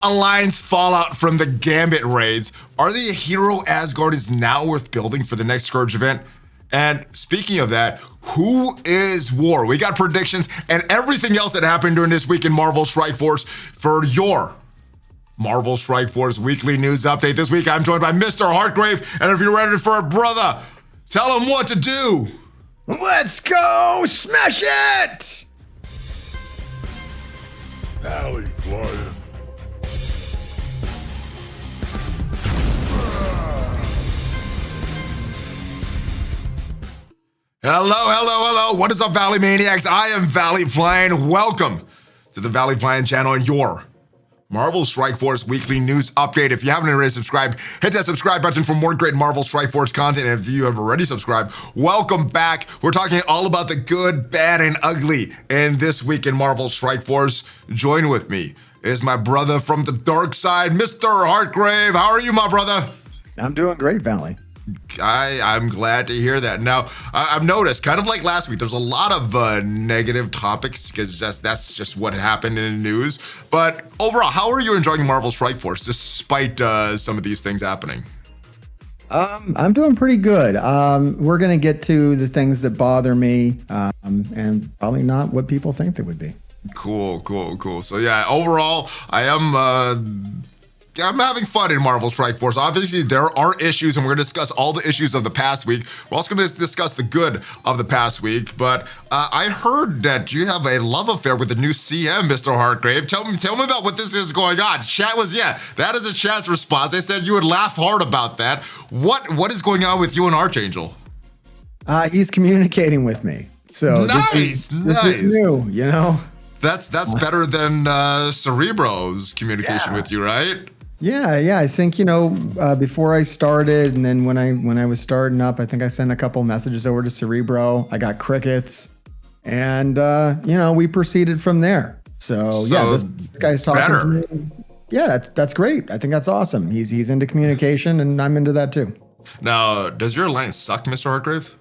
Alliance fallout from the Gambit raids. Are the hero Asgardians now worth building for the next Scourge event? And speaking of that, who is War? We got predictions and everything else that happened during this week in Marvel Strike Force for your Marvel Strike Force weekly news update. This week I'm joined by MrHartgrave, and if you're ready for it, brother, tell him what to do. Let's go smash it! ValleyFlyin. Hello. What is up, Valley Maniacs? I am ValleyFlyin. Welcome to the ValleyFlyin Channel and your Marvel Strike Force weekly news update. If you haven't already subscribed, hit that subscribe button for more great Marvel Strike Force content. And if you have already subscribed, welcome back. We're talking all about the good, bad, and ugly in this week in Marvel Strike Force. Join with me is my brother from the dark side, MrHartgrave. How are you, my brother? I'm doing great, Valley. I'm glad to hear that. Now, I've noticed, kind of like last week, there's a lot of negative topics because that's just what happened in the news. But overall, how are you enjoying Marvel Strike Force despite some of these things happening? I'm doing pretty good. We're going to get to the things that bother me and probably not what people think they would be. Cool. So yeah, overall, I'm having fun in Marvel Strike Force. Obviously, there are issues, and we're going to discuss all the issues of the past week. We're also going to discuss the good of the past week. But I heard that you have a love affair with the new CM, MrHartgrave. Tell me about what this is going on. Chat was, that is a chat's response. They said you would laugh hard about that. What is going on with you and Archangel? He's communicating with me. So nice. This is new, you know? That's better than Cerebro's communication with you, right? Yeah. I think, before I started, and then when I was starting up, I think I sent a couple messages over to Cerebro. I got crickets, and we proceeded from there. So this guy's talking to me. Yeah, that's great. I think that's awesome. He's into communication, and I'm into that too. Now, does your alliance suck, MrHartgrave?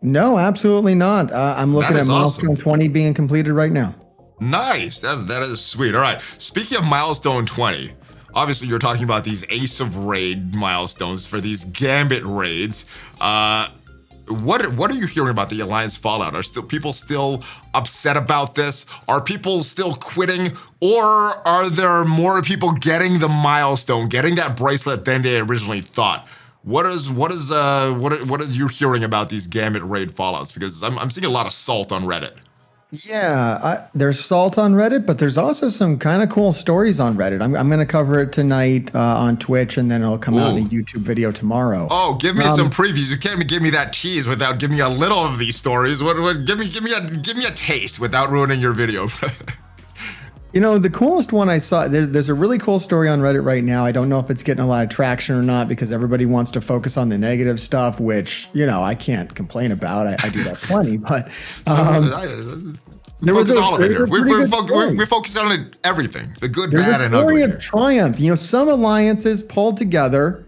No, absolutely not. I'm looking at Milestone 20 being completed right now. Nice. That is sweet. All right. Speaking of Milestone 20. Obviously, you're talking about these Ace of Raid milestones for these Gambit raids. What are you hearing about the Alliance fallout? Are people still upset about this? Are people still quitting? Or are there more people getting the milestone, getting that bracelet than they originally thought? What are you hearing about these Gambit raid fallouts? Because I'm seeing a lot of salt on Reddit. Yeah, there's salt on Reddit, but there's also some kind of cool stories on Reddit. I'm going to cover it tonight on Twitch, and then it'll come out in a YouTube video tomorrow. Oh, give me some previews. You can't give me that tease without giving me a little of these stories. Give me a taste without ruining your video. The coolest one I saw, there's a really cool story on Reddit right now. I don't know if it's getting a lot of traction or not because everybody wants to focus on the negative stuff, which, I can't complain about. I do that plenty, but we focus on everything, the good, bad, and ugly. There's a story of triumph. Some alliances pulled together,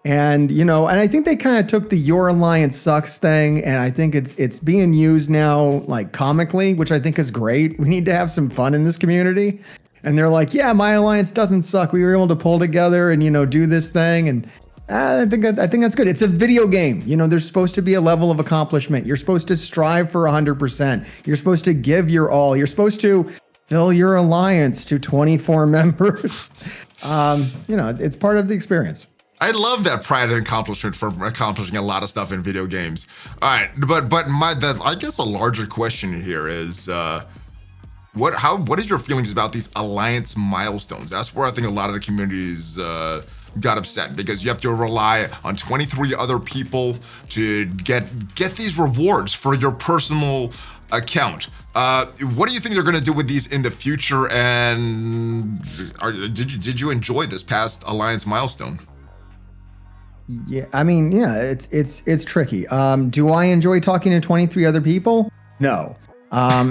and I think they kind of took the "Your Alliance Sucks" thing, and I think it's being used now like comically, which I think is great. We need to have some fun in this community, and they're like, "Yeah, my alliance doesn't suck. We were able to pull together and do this thing." And I think that's good. It's a video game. There's supposed to be a level of accomplishment. You're supposed to strive for 100%. You're supposed to give your all. You're supposed to fill your alliance to 24 members. It's part of the experience. I love that pride and accomplishment for accomplishing a lot of stuff in video games. All right, but I guess a larger question here is what is your feelings about these alliance milestones? That's where I think a lot of the communities got upset because you have to rely on 23 other people to get these rewards for your personal account. What do you think they're going to do with these in the future? And did you enjoy this past alliance milestone? Yeah, it's tricky. Do I enjoy talking to 23 other people? No.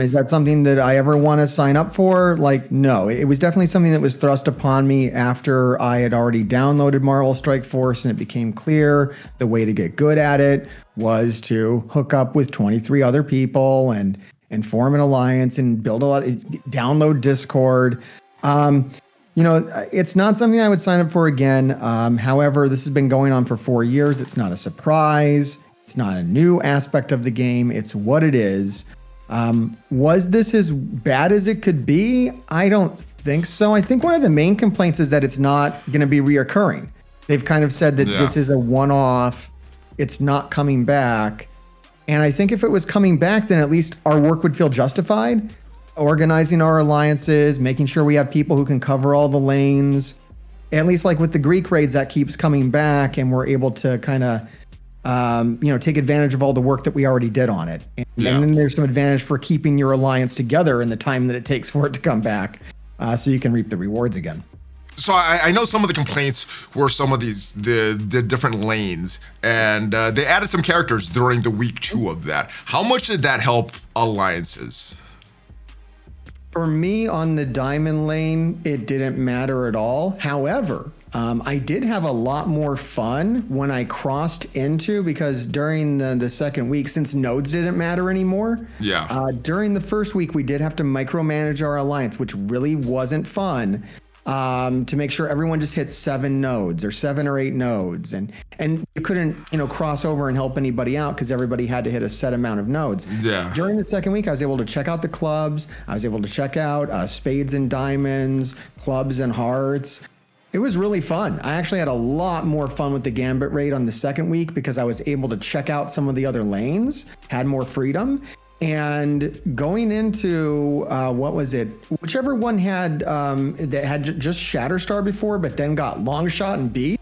Is that something that I ever want to sign up for? No. It was definitely something that was thrust upon me after I had already downloaded Marvel Strike Force, and it became clear the way to get good at it was to hook up with 23 other people and form an alliance and build download Discord. You know, it's not something I would sign up for again. However, this has been going on for 4 years. It's not a surprise. It's not a new aspect of the game. It's what it is. Was this as bad as it could be? I don't think so. I think one of the main complaints is that it's not going to be reoccurring. They've kind of said that this is a one-off. It's not coming back. And I think if it was coming back, then at least our work would feel justified. Organizing our alliances, making sure we have people who can cover all the lanes. At least like with the Greek raids, that keeps coming back, and we're able to kind of, take advantage of all the work that we already did on it. And then there's some advantage for keeping your alliance together in the time that it takes for it to come back, so you can reap the rewards again. So I know some of the complaints were some of the different lanes, and they added some characters during the week 2 of that. How much did that help alliances? For me, on the diamond lane, it didn't matter at all. However, I did have a lot more fun when I crossed into, because during the second week, since nodes didn't matter anymore, during the first week, we did have to micromanage our alliance, which really wasn't fun, to make sure everyone just hit 7 nodes or 7 or 8 nodes. And you couldn't, cross over and help anybody out because everybody had to hit a set amount of nodes. Yeah. During the second week, I was able to check out the clubs. I was able to check out spades and diamonds, clubs and hearts. It was really fun. I actually had a lot more fun with the Gambit Raid on the second week because I was able to check out some of the other lanes, had more freedom. And going into, what was it? Whichever one had that had just Shatterstar before, but then got Longshot and B.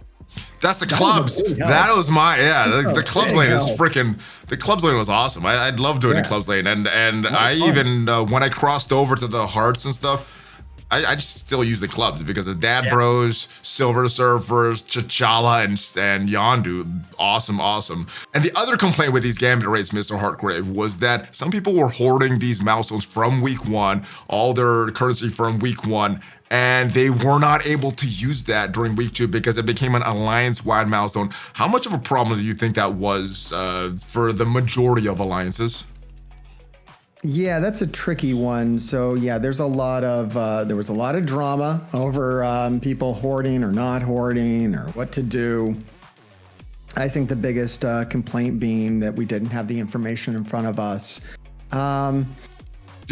That's the clubs. That was my the clubs lane is freaking. The clubs lane was awesome. I'd love doing the clubs lane, and I even when I crossed over to the hearts and stuff, I just still use the clubs because the Dad Bros, Silver Surfers, T'Challa, and Yondu, awesome. And the other complaint with these Gambit raids, MrHartgrave, was that some people were hoarding these milestones from week 1, all their currency from week 1, and they were not able to use that during week 2 because it became an alliance-wide milestone. How much of a problem do you think that was for the majority of alliances? Yeah, that's a tricky one. So yeah, there was a lot of drama over people hoarding or not hoarding or what to do. I think the biggest complaint being that we didn't have the information in front of us. Do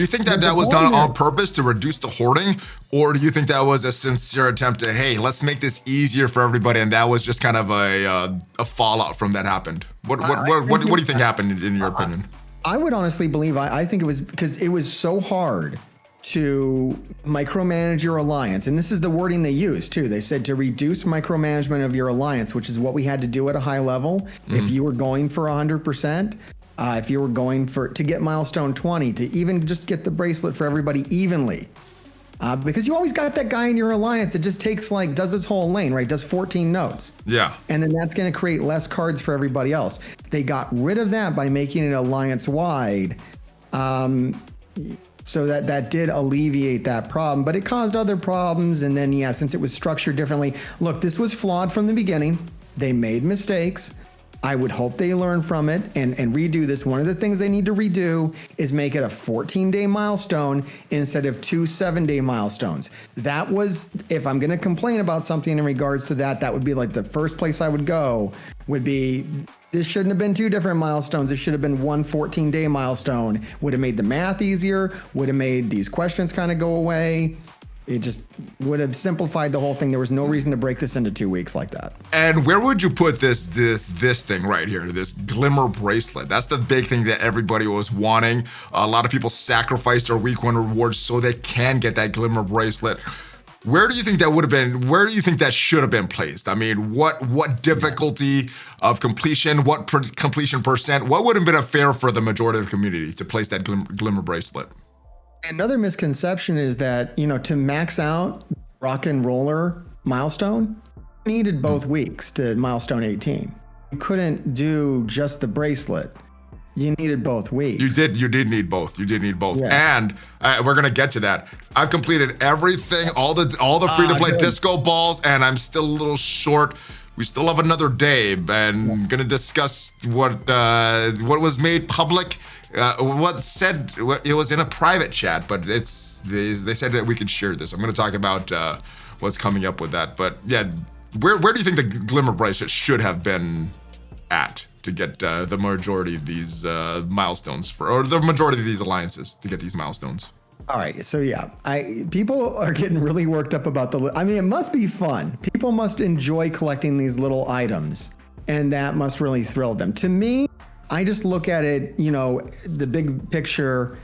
you think that was done on purpose to reduce the hoarding, or do you think that was a sincere attempt to, hey, let's make this easier for everybody, and that was just kind of a fallout from that happened? What do you think happened in your opinion? I would honestly believe, I think it was because it was so hard to micromanage your alliance. And this is the wording they used too. They said to reduce micromanagement of your alliance, which is what we had to do at a high level. If you were going for 100%, if you were going to get milestone 20, to even just get the bracelet for everybody evenly. Because you always got that guy in your alliance that just does this whole lane, right? Does 14 nodes. Yeah. And then that's going to create less cards for everybody else. They got rid of that by making it alliance-wide. So that did alleviate that problem, but it caused other problems. And then, since it was structured differently, look, this was flawed from the beginning. They made mistakes. I would hope they learn from it and redo this. One of the things they need to redo is make it a 14-day milestone instead of 2 7-day milestones. That was, if I'm going to complain about something in regards to that, that would be like the first place I would go would be, this shouldn't have been 2 different milestones. It should have been one 14-day milestone. Would have made the math easier, would have made these questions kind of go away. It just would have simplified the whole thing. There was no reason to break this into 2 weeks like that. And where would you put this thing right here, this glimmer bracelet? That's the big thing that everybody was wanting. A lot of people sacrificed their week 1 rewards so they can get that glimmer bracelet. Where do you think that would have been? Where do you think that should have been placed? I mean, what difficulty of completion, completion percent, what would have been fair for the majority of the community to place that glimmer bracelet? Another misconception is that, to max out Rock and Roller milestone, you needed both weeks to milestone 18. You couldn't do just the bracelet. You needed both weeks. You did need both. Yeah. And we're going to get to that. I've completed everything, all the free-to-play disco balls, and I'm still a little short. We still have another day, and going to discuss what was made public. It was in a private chat, but they said that we could share this. I'm going to talk about what's coming up with that. But yeah, where do you think the Glimmer price should have been at to get the majority of these milestones or the majority of these alliances to get these milestones? All right, so yeah, people are getting really worked up about I mean, it must be fun. People must enjoy collecting these little items, and that must really thrill them. To me, I just look at it, the big picture,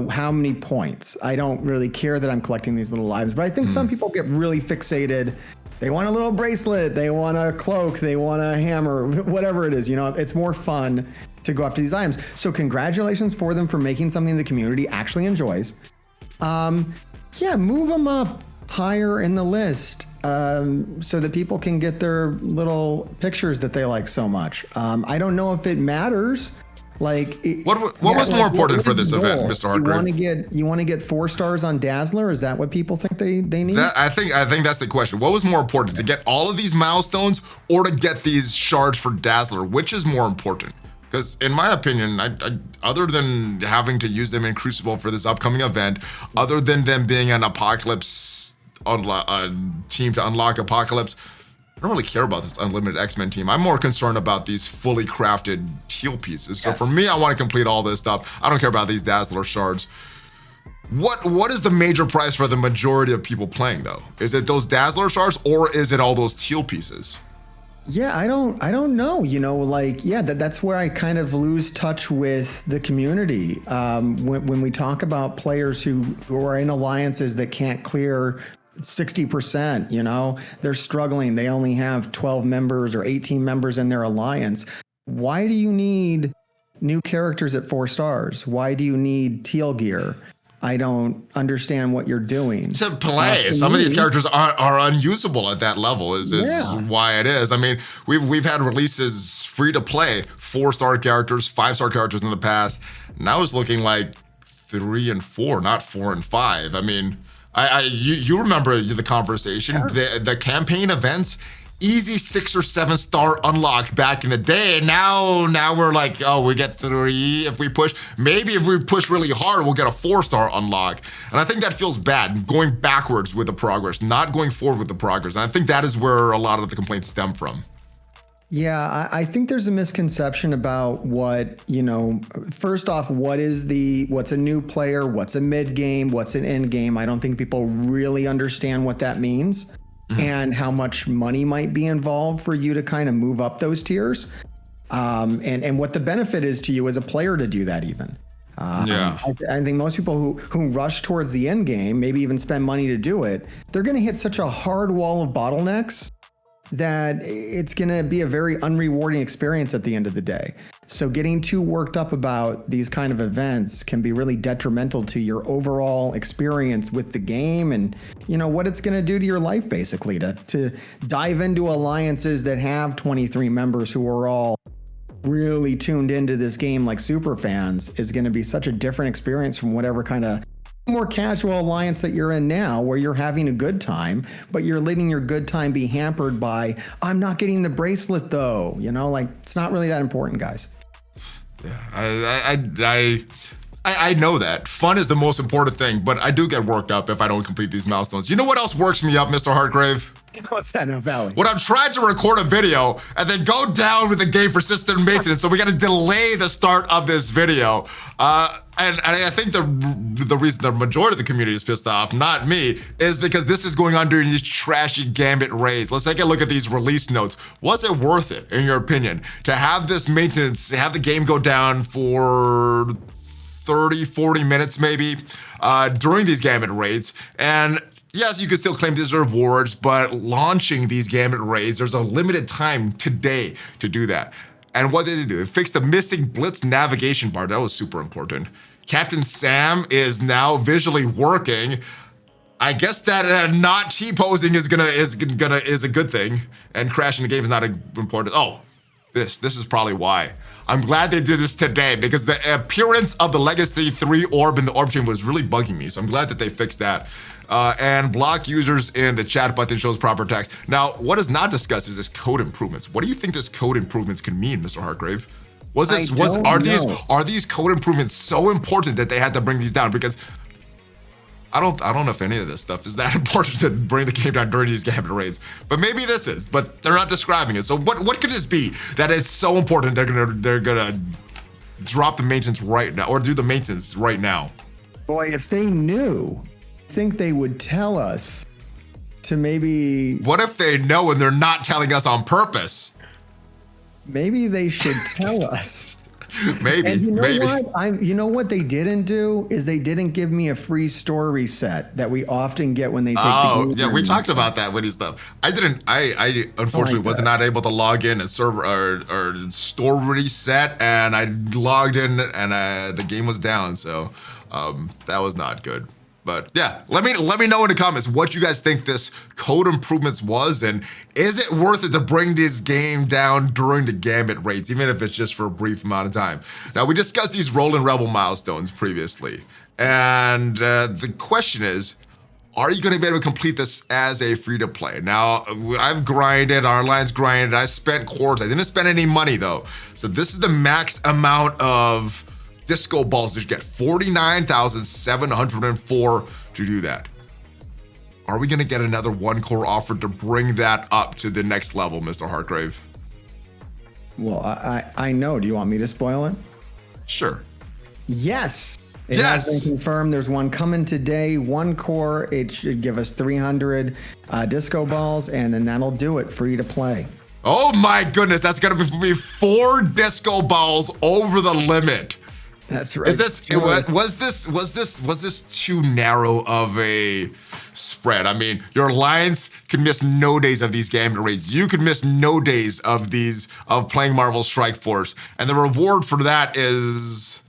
how many points. I don't really care that I'm collecting these little items, but I think some people get really fixated. They want a little bracelet, they want a cloak, they want a hammer, whatever it is. It's more fun to go after these items. So congratulations for them for making something the community actually enjoys. Yeah, move them up higher in the list so that people can get their little pictures that they like so much. I don't know if it matters. What was more important for this event, MrHartgrave? You want to get 4 stars on Dazzler? Is that what people think they need? I think that's the question. What was more important, to get all of these milestones or to get these shards for Dazzler? Which is more important? Because in my opinion, I other than having to use them in Crucible for this upcoming event, other than them being an Apocalypse team to unlock Apocalypse, I don't really care about this Unlimited X-Men team. I'm more concerned about these fully crafted teal pieces. So for me, I want to complete all this stuff. I don't care about these Dazzler shards. What is the major prize for the majority of people playing though? Is it those Dazzler shards or is it all those teal pieces? Yeah, I don't know. That's where I kind of lose touch with the community. When we talk about players who are in alliances that can't clear 60%, they're struggling. They only have 12 members or 18 members in their alliance. Why do you need new characters at 4 stars? Why do you need teal gear? I don't understand what you're doing. To play, some of these characters are unusable at that level. Is why it is. I mean, we've had releases free to play, 4-star characters, 5-star characters in the past. Now it's looking like 3 and 4, not 4 and 5. I mean, you remember the conversation, the campaign events. Easy 6 or 7-star unlock back in the day. Now we're like, oh, we get 3 if we push. Maybe if we push really hard, we'll get a 4-star unlock. And I think that feels bad, going backwards with the progress, not going forward with the progress. And I think that is where a lot of the complaints stem from. Yeah, I think there's a misconception about what, first off, what's a new player, what's a mid game, what's an end game. I don't think people really understand what that means. And how much money might be involved for you to kind of move up those tiers, and what the benefit is to you as a player to do that even. I think most people who rush towards the end game, maybe even spend money to do it, they're going to hit such a hard wall of bottlenecks that it's going to be a very unrewarding experience at the end of the day. So getting too worked up about these kind of events can be really detrimental to your overall experience with the game and, what it's going to do to your life, basically, to dive into alliances that have 23 members who are all really tuned into this game like super fans is going to be such a different experience from whatever kind of more casual alliance that you're in now, where you're having a good time, but you're letting your good time be hampered by, I'm not getting the bracelet though. It's not really that important, guys. Yeah, I know that. Fun is the most important thing, but I do get worked up if I don't complete these milestones. You know what else works me up, MrHartgrave? What's that now, Valley? When I'm trying to record a video and then go down with the game for system maintenance, so we got to delay the start of this video. And I think the reason the majority of the community is pissed off, not me, is because this is going on during these trashy Gambit raids. Let's take a look at these release notes. Was it worth it, in your opinion, to have this maintenance, have the game go down for 30, 40 minutes maybe during these Gambit raids? And yes, you can still claim these rewards, but launching these Gambit raids, there's a limited time today to do that. And what did they do? They fixed the missing Blitz navigation bar. That was super important. Captain Sam is now visually working. I guess that not T-posing is a good thing, and crashing the game is not important. Oh, this is probably why. I'm glad they did this today, because the appearance of the Legacy 3 orb in the orb chamber was really bugging me, so I'm glad that they fixed that. And block users in the chat button shows proper text. Now, what is not discussed is this code improvements. What do you think this code improvements can mean, MrHartgrave? Are these code improvements so important that they had to bring these down? Because I don't know if any of this stuff is that important to bring the game down during these Gambit raids, but maybe this is. But they're not describing it. So what could this be that it's so important they're gonna drop the maintenance right now or do the maintenance right now? Boy, if they knew, I think they would tell us to maybe. What if they know and they're not telling us on purpose? Maybe they should tell us. Maybe. And you know maybe. what? You know what they didn't do is they didn't give me a free store reset that we often get when they take the game. Yeah, we talked about that with his stuff. I unfortunately was not able to log in and server or store reset, and I logged in and the game was down, so that was not good. But yeah, let me know in the comments what you guys think this code improvements was, and is it worth it to bring this game down during the Gambit raids, even if it's just for a brief amount of time. Now, we discussed these Rollin Rebel milestones previously, and the question is, are you going to be able to complete this as a free-to-play? Now, I've grinded, our alliance grinded, I spent cores, I didn't spend any money though. So this is the max amount of disco balls to get 49,704 to do that. Are we gonna get another one core offer to bring that up to the next level, MrHartgrave? Well, I know. Do you want me to spoil it? Sure. Yes. It has been confirmed. There's one coming today. One core. It should give us 300 disco balls, and then that'll do it. Free to play. Oh my goodness, that's gonna be 4 disco balls over the limit. That's right. Is this was this too narrow of a spread? I mean, your alliance could miss no days of these Gambit raids. You could miss no days of playing Marvel Strike Force, and the reward for that is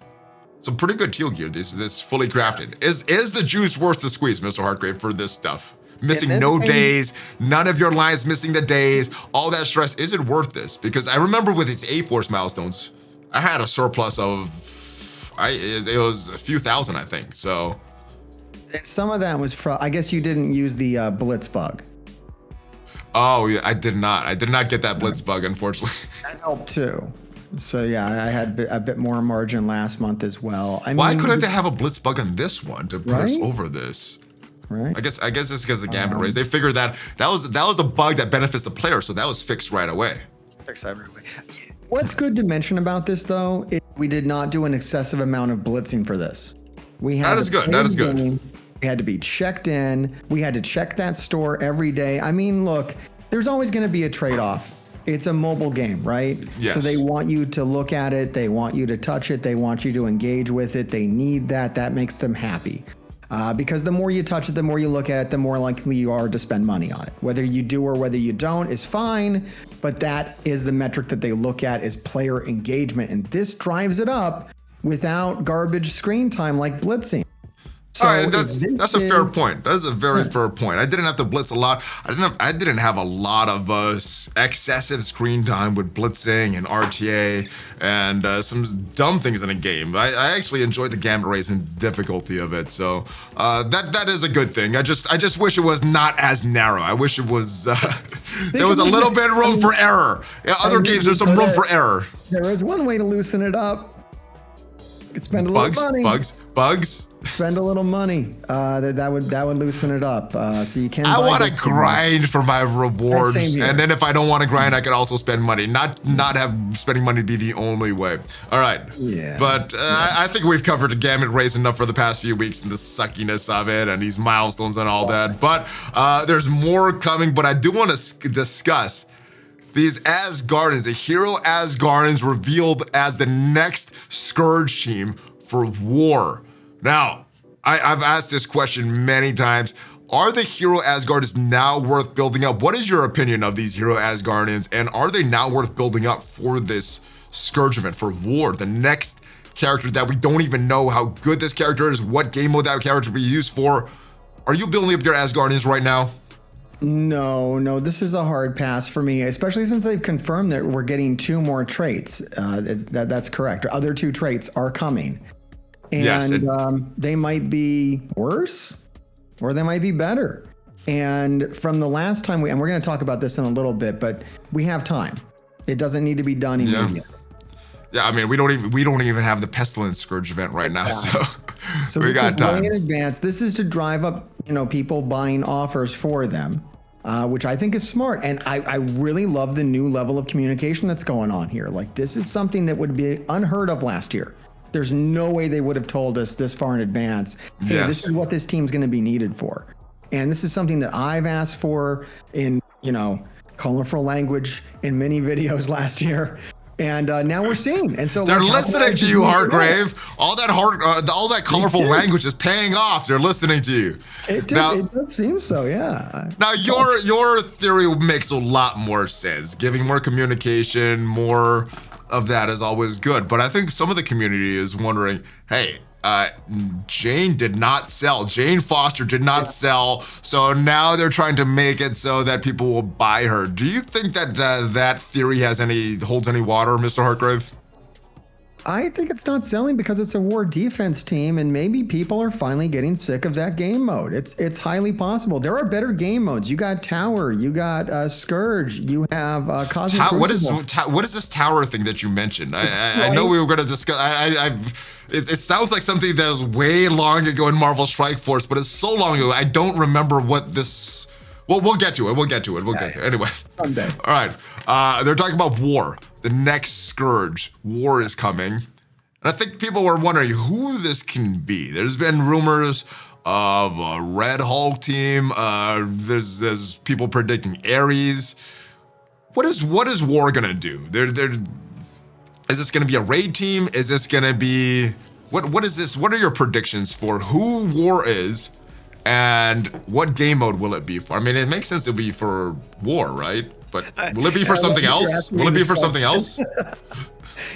some pretty good teal gear. This fully crafted. Is the juice worth the squeeze, MrHartgrave, for this stuff? Missing no days, none of your alliance missing the days, all that stress. Is it worth this? Because I remember with these A-Force milestones, I had a surplus of. It was a few thousand, I think. So, and some of that was from. I guess you didn't use the blitz bug. Oh yeah, I did not. I did not get that blitz bug, unfortunately. That helped too. So yeah, I had a bit more margin last month as well. Why couldn't they have a blitz bug on this one to put us over this? Right. I guess it's because of the Gambit raids. They figured that was a bug that benefits the player, so that was fixed right away. Fixed right away. What's good to mention about this though? We did not do an excessive amount of blitzing for this. That is good. That is good. We had to be checked in. We had to check that store every day. I mean, look, there's always going to be a trade-off. It's a mobile game, right? Yes. So they want you to look at it. They want you to touch it. They want you to engage with it. They need that. That makes them happy. Because the more you touch it, the more you look at it, the more likely you are to spend money on it. Whether you do or whether you don't is fine, but that is the metric that they look at is player engagement. And this drives it up without garbage screen time like blitzing. So all right, that's a fair point. That's a very fair point. I didn't have to blitz a lot. I didn't have a lot of excessive screen time with blitzing and RTA and some dumb things in a game. I actually enjoyed the Gambit raids and difficulty of it. So that is a good thing. I just wish it was not as narrow. I wish it was there was a little bit of room for error. Yeah, other games there's some room for error. There is one way to loosen it up. Spend a little money. Bugs. Spend a little money. That would loosen it up. So you can. I want to grind for my rewards, and then if I don't want to grind, I can also spend money. Not have spending money be the only way. All right. Yeah. But I think we've covered the Gambit raids enough for the past few weeks and the suckiness of it and these milestones and all that. But there's more coming. But I do want to discuss these Asgardians, the hero Asgardians revealed as the next Scourge team for war. Now, I've asked this question many times. Are the hero Asgardians now worth building up? What is your opinion of these hero Asgardians? And are they now worth building up for this Scourge event, for war? The next character that we don't even know how good this character is, what game mode that character will be used for. Are you building up your Asgardians right now? No, this is a hard pass for me, especially since they've confirmed that we're getting 2 more traits. That's correct. Other 2 traits are coming. And yes, they might be worse or they might be better. And from the last time and we're going to talk about this in a little bit, but we have time. It doesn't need to be done immediately. Yeah, I mean, we don't even have the Pestilence Scourge event right now, so So We this got is time. way in advance. This is to drive up, people buying offers for them, which I think is smart. And I really love the new level of communication that's going on here. Like, this is something that would be unheard of last year. There's no way they would have told us this far in advance, hey, Yes. this is what this team's going to be needed for. And this is something that I've asked for in, colorful language in many videos last year. And now we're seeing. And so They're like, listening to you, Hartgrave. All that colorful language is paying off. They're listening to you. It does seem so, yeah. Now your theory makes a lot more sense. Giving more communication, more of that is always good. But I think some of the community is wondering, hey, Jane did not sell. Jane Foster did not sell. So now they're trying to make it so that people will buy her. Do you think that that theory holds any water, Mr. Hartgrave? I think it's not selling because it's a war defense team, and maybe people are finally getting sick of that game mode. It's highly possible. There are better game modes. You got Tower, you got Scourge, you have Cosmic Crucible. What is this tower thing that you mentioned? I know we were going to discuss. It sounds like something that was way long ago in Marvel Strike Force, but it's so long ago I don't remember what this. Well, we'll get to it. We'll get to it. Anyway. Someday. All right. They're talking about war. The next Scourge. War is coming. And I think people were wondering who this can be. There's been rumors of a Red Hulk team. There's people predicting Ares. What is war gonna do? Is this gonna be a raid team? Is this gonna be what is this? What are your predictions for who war is? And what game mode will it be for? I mean, it makes sense to be for war, right? But will it be for something else? Will it be for something else?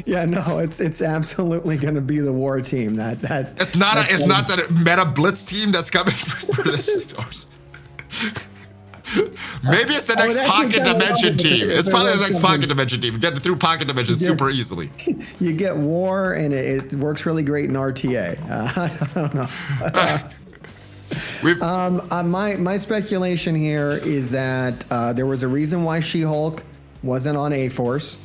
Yeah, no, it's absolutely going to be the war team. It's not that meta blitz team that's coming for this. Maybe it's the next Pocket Dimension team. It's probably the next Pocket Dimension team. Get through Pocket Dimension super easily. You get war, and it works really great in RTA. I don't know. My speculation here is that there was a reason why She-Hulk wasn't on A-Force.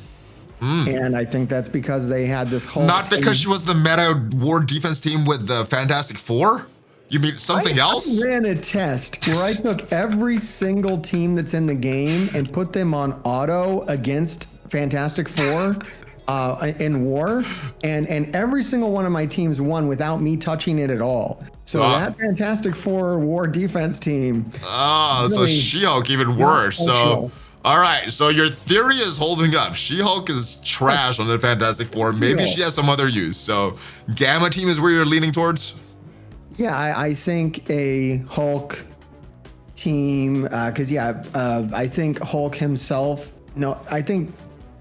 And I think that's because they had this whole... Not because she was the meta war defense team with the Fantastic Four? You mean something else? I ran a test where I took every single team that's in the game and put them on auto against Fantastic Four in war, and every single one of my teams won without me touching it at all. So that Fantastic Four war defense team. Really, so She-Hulk even worse. So, all right. So your theory is holding up. She-Hulk is trash on the Fantastic Four. Maybe she has some other use. So Gamma team is where you're leaning towards? Yeah, I think a Hulk team, because I think Hulk himself. No, I think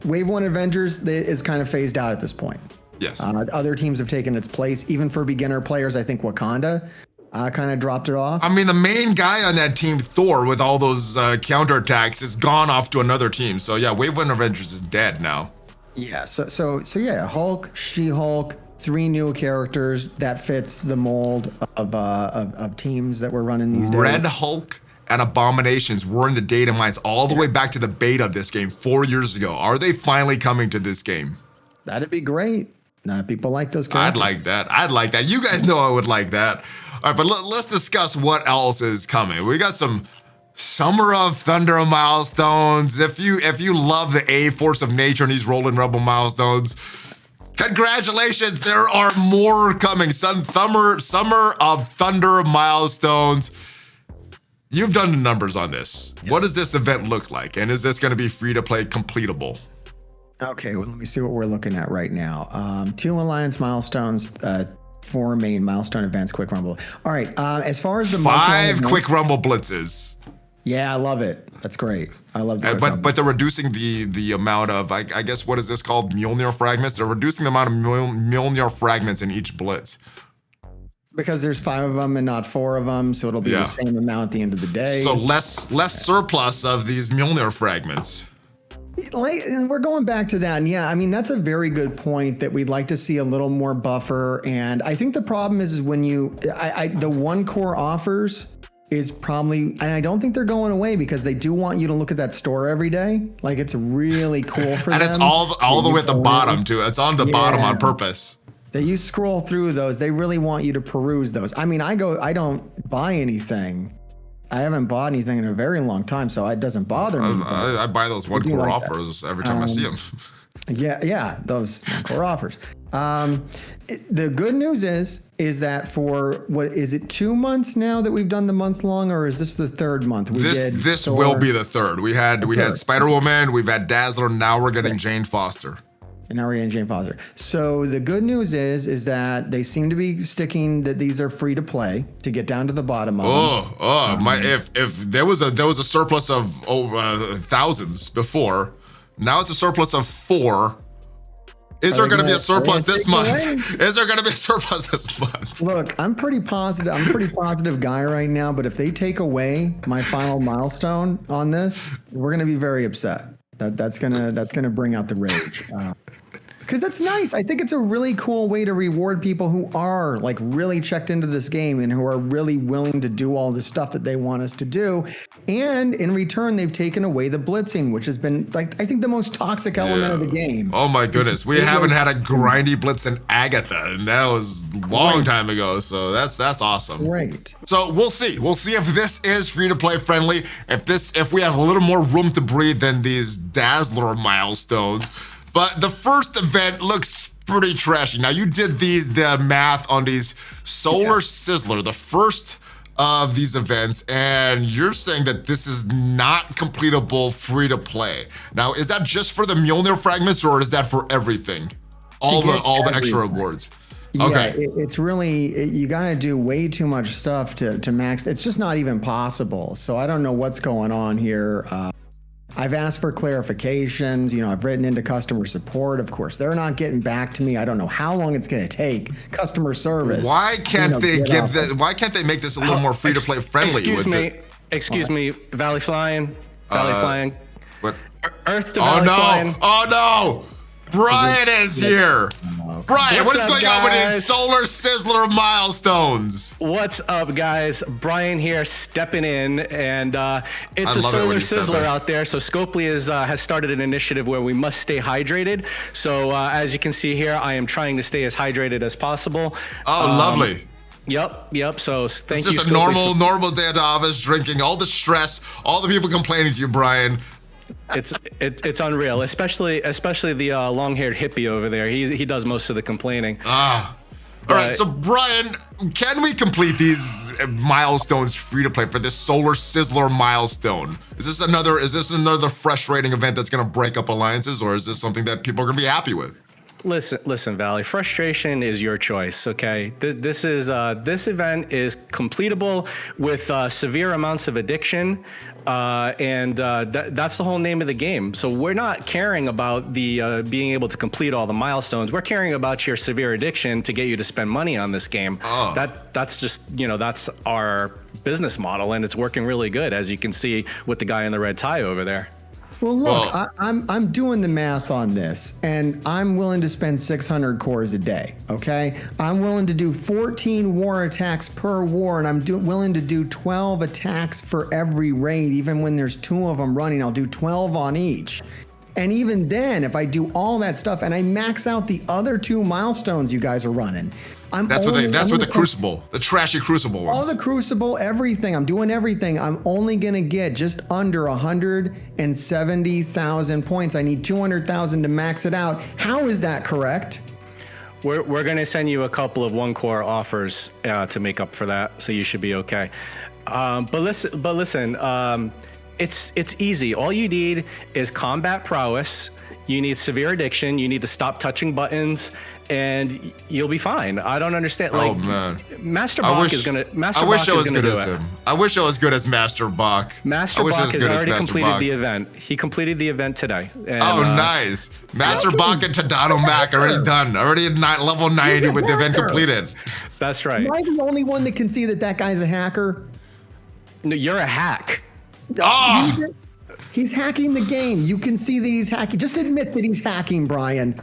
Wave 1 Avengers is kind of phased out at this point. Yes. Other teams have taken its place. Even for beginner players, I think Wakanda kind of dropped it off. I mean, the main guy on that team, Thor, with all those counterattacks, is gone off to another team. So yeah, Wave 1 Avengers is dead now. Yeah. So yeah, Hulk, She-Hulk, 3 new characters that fits the mold of teams that we're running these days. Red Hulk and Abominations were in the data mines all the way back to the beta of this game 4 years ago. Are they finally coming to this game? That'd be great. People like those characters. I'd like that. You guys know I would like that. All right, but let's discuss what else is coming. We got some Summer of Thunder milestones. If you love the A-Force of Nature and these Rollin Rebel milestones, congratulations, there are more coming. Summer of Thunder milestones. You've done the numbers on this. Yes. What does this event look like? And is this going to be free to play completable? Okay, well, let me see what we're looking at right now. 2 Alliance milestones, 4 main milestone events, Quick Rumble. All right, as far as the 5 Quick Rumble blitzes. Yeah, I love it. That's great. I love that. But they're reducing the amount of, I guess, what is this called? Mjolnir fragments? They're reducing the amount of Mjolnir fragments in each blitz. Because there's 5 of them and not 4 of them, so it'll be the same amount at the end of the day. So less surplus of these Mjolnir fragments. And we're going back to that. And yeah, I mean, that's a very good point that we'd like to see a little more buffer. And I think the problem is when the 1 core offers is probably, and I don't think they're going away because they do want you to look at that store every day. Like, it's really cool for them. And it's all the way at the bottom too. It's on the bottom on purpose. that you scroll through those. They really want you to peruse those. I mean, I don't buy anything. I haven't bought anything in a very long time, so it doesn't bother me. I buy those one-core like offers every time I see them. Yeah, those one-core offers. The good news is that for what is it, 2 months now that we've done the month long, or is this the third month? This will be the third. We had Spider-Woman, we've had Dazzler, now we're getting Jane Foster. And now we're getting Jane Foster. So the good news is that they seem to be sticking that these are free to play to get down to the bottom of them. If there was a surplus of thousands before, now it's a surplus of 4. Is there going to be a surplus this month? Is there going to be a surplus this month? Look, I'm pretty positive. I'm a pretty positive guy right now, but if they take away my final milestone on this, we're going to be very upset. That's gonna bring out the rage. Because that's nice. I think it's a really cool way to reward people who are like really checked into this game and who are really willing to do all the stuff that they want us to do. And in return, they've taken away the blitzing, which has been like, I think, the most toxic element of the game. Oh my goodness. We haven't had a grindy blitz in Agatha, and that was a long time ago. So that's awesome. Right. So we'll see. We'll see if this is free to play friendly. If we have a little more room to breathe than these Dazzler milestones. But the first event looks pretty trashy. Now, you did the math on these Solar Sizzler, the first of these events, and you're saying that this is not completable free to play. Now, is that just for the Mjolnir fragments, or is that for everything? All the extra rewards? Yeah, okay. It's really, you got to do way too much stuff to max. It's just not even possible. So I don't know what's going on here. I've asked for clarifications. I've written into customer support. Of course, they're not getting back to me. I don't know how long it's going to take. Customer service. Why can't they Why can't they make this a little more free to play friendly? Excuse me, ValleyFlyin. What? Earth to ValleyFlyin. Oh no! Brian is here. Brian, what is going on with his Solar Sizzler milestones? What's up, guys? Brian here, stepping in, and it's a Solar Sizzler out there. So Scopely has started an initiative where we must stay hydrated. So as you can see here, I am trying to stay as hydrated as possible. Oh, lovely. Yep. So thank you. It's just a normal day at the office, drinking, all the stress, all the people complaining to you, Brian. It's unreal, especially the long-haired hippie over there. He does most of the complaining. All right, so Brian, can we complete these milestones free to play for this Solar Sizzler milestone? Is this another frustrating event that's going to break up alliances, or is this something that people are going to be happy with? Listen, Valley. Frustration is your choice. Okay, this event is completable with severe amounts of addiction, and that's the whole name of the game. So we're not caring about the being able to complete all the milestones. We're caring about your severe addiction to get you to spend money on this game. That's just that's our business model, and it's working really good, as you can see with the guy in the red tie over there. Well, look, I'm doing the math on this, and I'm willing to spend 600 cores a day, okay? I'm willing to do 14 war attacks per war, and I'm willing to do 12 attacks for every raid. Even when there's 2 of them running, I'll do 12 on each. And even then, if I do all that stuff and I max out the other 2 milestones you guys are running, that's what the Crucible, the trashy Crucible ones. All the Crucible, everything. I'm doing everything. I'm only going to get just under 170,000 points. I need 200,000 to max it out. How is that correct? We're going to send you a couple of one-core offers to make up for that, so you should be okay. But listen. It's easy. All you need is combat prowess. You need severe addiction. You need to stop touching buttons, and you'll be fine. I don't understand. Oh man, Master Bach is gonna. I wish I was good as him. I wish I was good as Master Bach. Master Bach has already completed the event. He completed the event today. And, nice. Master Bach and Tadano Mac already done. Already at level 90 with the event completed. That's right. Am I the only one that can see that guy's a hacker? No, you're a hack. He's hacking the game. You can see that he's hacking. Just admit that he's hacking, Brian.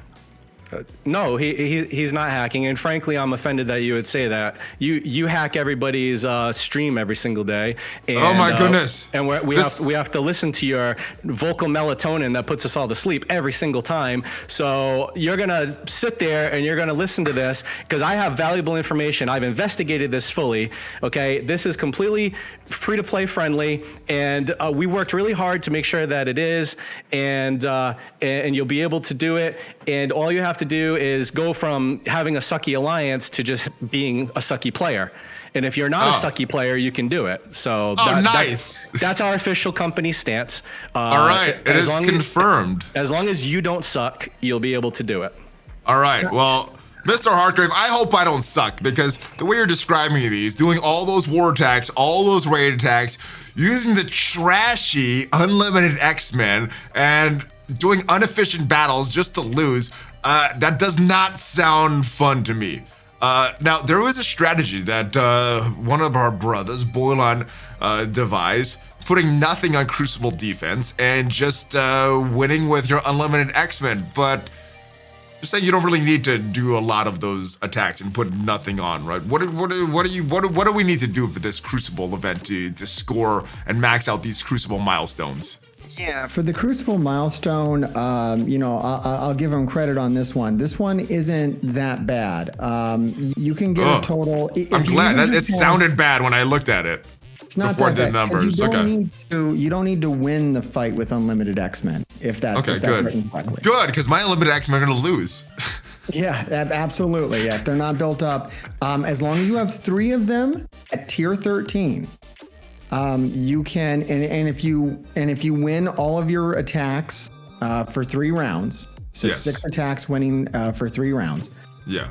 No, he's not hacking, and frankly, I'm offended that you would say that. You hack everybody's stream every single day. And, oh my goodness! And we have to listen to your vocal melatonin that puts us all to sleep every single time. So you're gonna sit there and you're gonna listen to this because I have valuable information. I've investigated this fully. Okay, this is completely free to play friendly, and we worked really hard to make sure that it is, and you'll be able to do it. And all you have to do is go from having a sucky alliance to just being a sucky player. And if you're not a sucky player, you can do it. So nice. That's our official company stance. All right, it is confirmed. As long as you don't suck, you'll be able to do it. All right, well, MrHartgrave, I hope I don't suck, because the way you're describing these, doing all those war attacks, all those raid attacks, using the trashy unlimited X-Men, and doing inefficient battles just to lose, that does not sound fun to me. Now, there was a strategy that one of our brothers, Boilan, devised, putting nothing on Crucible defense and just winning with your unlimited X-Men, but just saying you don't really need to do a lot of those attacks and put nothing on, right? What do we need to do for this Crucible event to score and max out these Crucible milestones? Yeah, for the Crucible milestone, I'll give them credit on this one. This one isn't that bad. You can get a total. I'm glad that it sounded bad when I looked at it. It's not before that bad. numbers. You don't need to win the fight with unlimited X-Men if that's good. written correctly. Good, because my unlimited X-Men are gonna lose. Yeah, absolutely. Yeah, if they're not built up, as long as you have 3 of them at tier 13. You can, and if you win all of your attacks for 3 rounds, so 6 attacks winning for 3 rounds. Yeah.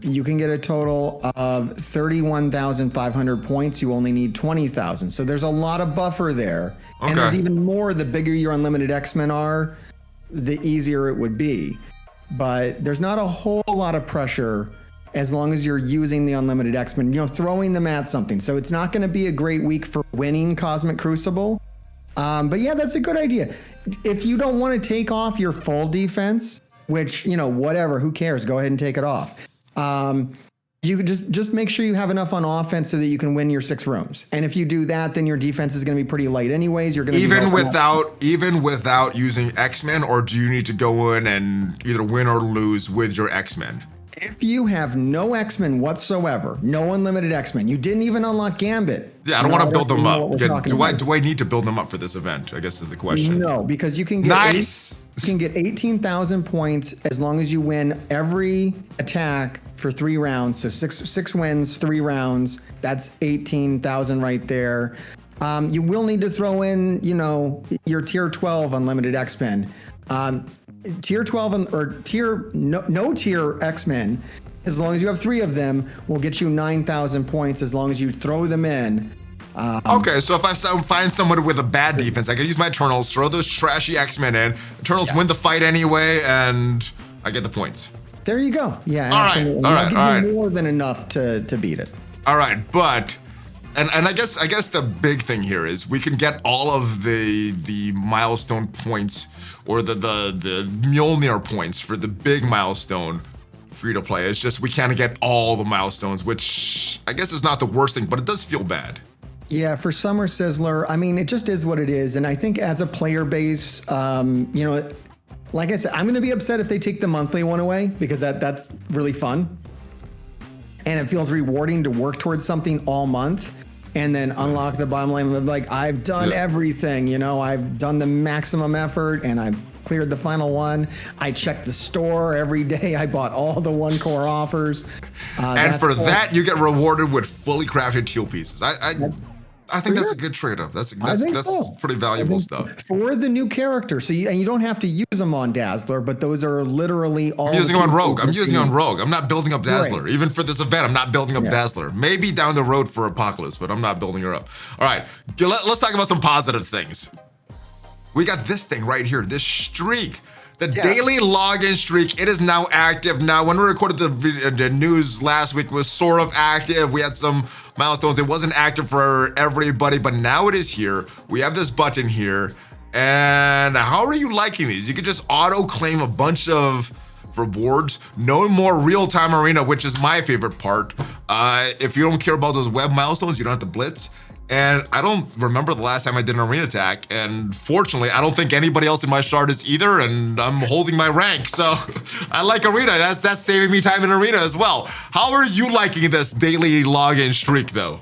You can get a total of 31,500 points. You only need 20,000. So there's a lot of buffer there. Okay. And there's even more. The bigger your unlimited X-Men are, the easier it would be. But there's not a whole lot of pressure as long as you're using the unlimited X-Men, throwing them at something. So it's not going to be a great week for winning Cosmic Crucible. But yeah, that's a good idea. If you don't want to take off your full defense, which, whatever, who cares? Go ahead and take it off. You could just make sure you have enough on offense so that you can win your 6 rooms. And if you do that, then your defense is going to be pretty light anyways. You're going to even without using X-Men, or do you need to go in and either win or lose with your X-Men? If you have no X-Men whatsoever, no unlimited X-Men, you didn't even unlock Gambit. Yeah, I don't want to build them up. Do I need to build them up for this event? I guess is the question. No, because you can get you can get 18,000 points as long as you win every attack for 3 rounds. So six wins, 3 rounds. That's 18,000 right there. You will need to throw in, your tier 12 unlimited X-Men. Tier 12 or no tier X-Men, as long as you have 3 of them, will get you 9,000 points as long as you throw them in. Okay, so if I find someone with a bad defense, I can use my Eternals, throw those trashy X-Men in. Eternals win the fight anyway, and I get the points. There you go. Yeah, absolutely. All right. More than enough to beat it. All right, but and I guess the big thing here is we can get all of the milestone points, or the Mjolnir points for the big milestone free to play. It's just we can't get all the milestones, which I guess is not the worst thing, but it does feel bad. Yeah, for Summer Sizzler, I mean, it just is what it is. And I think as a player base, like I said, I'm going to be upset if they take the monthly one away, because that's really fun. And it feels rewarding to work towards something all month and then unlock the bottom line. Like, I've done everything, I've done the maximum effort and I've cleared the final one. I checked the store every day. I bought all the 1 core offers. And for that, you get rewarded with fully crafted teal pieces. I think that's a good trade-off. That's pretty valuable stuff. For the new character. So you don't have to use them on Dazzler, but those are literally all. I'm using on Rogue. I'm not building up Dazzler. Right. Even for this event, I'm not building up Dazzler. Maybe down the road for Apocalypse, but I'm not building her up. All right, let's talk about some positive things. We got this thing right here, this streak. The daily login streak, it is now active. Now, when we recorded the news last week, it was sort of active. We had some milestones. It wasn't active for everybody, but now it is here. We have this button here. And how are you liking these? You can just auto claim a bunch of for boards. No more real-time arena, which is my favorite part. If you don't care about those web milestones, you don't have to blitz. And I don't remember the last time I did an arena attack. And fortunately, I don't think anybody else in my shard is either. And I'm holding my rank. So I like arena. That's saving me time in arena as well. How are you liking this daily login streak though?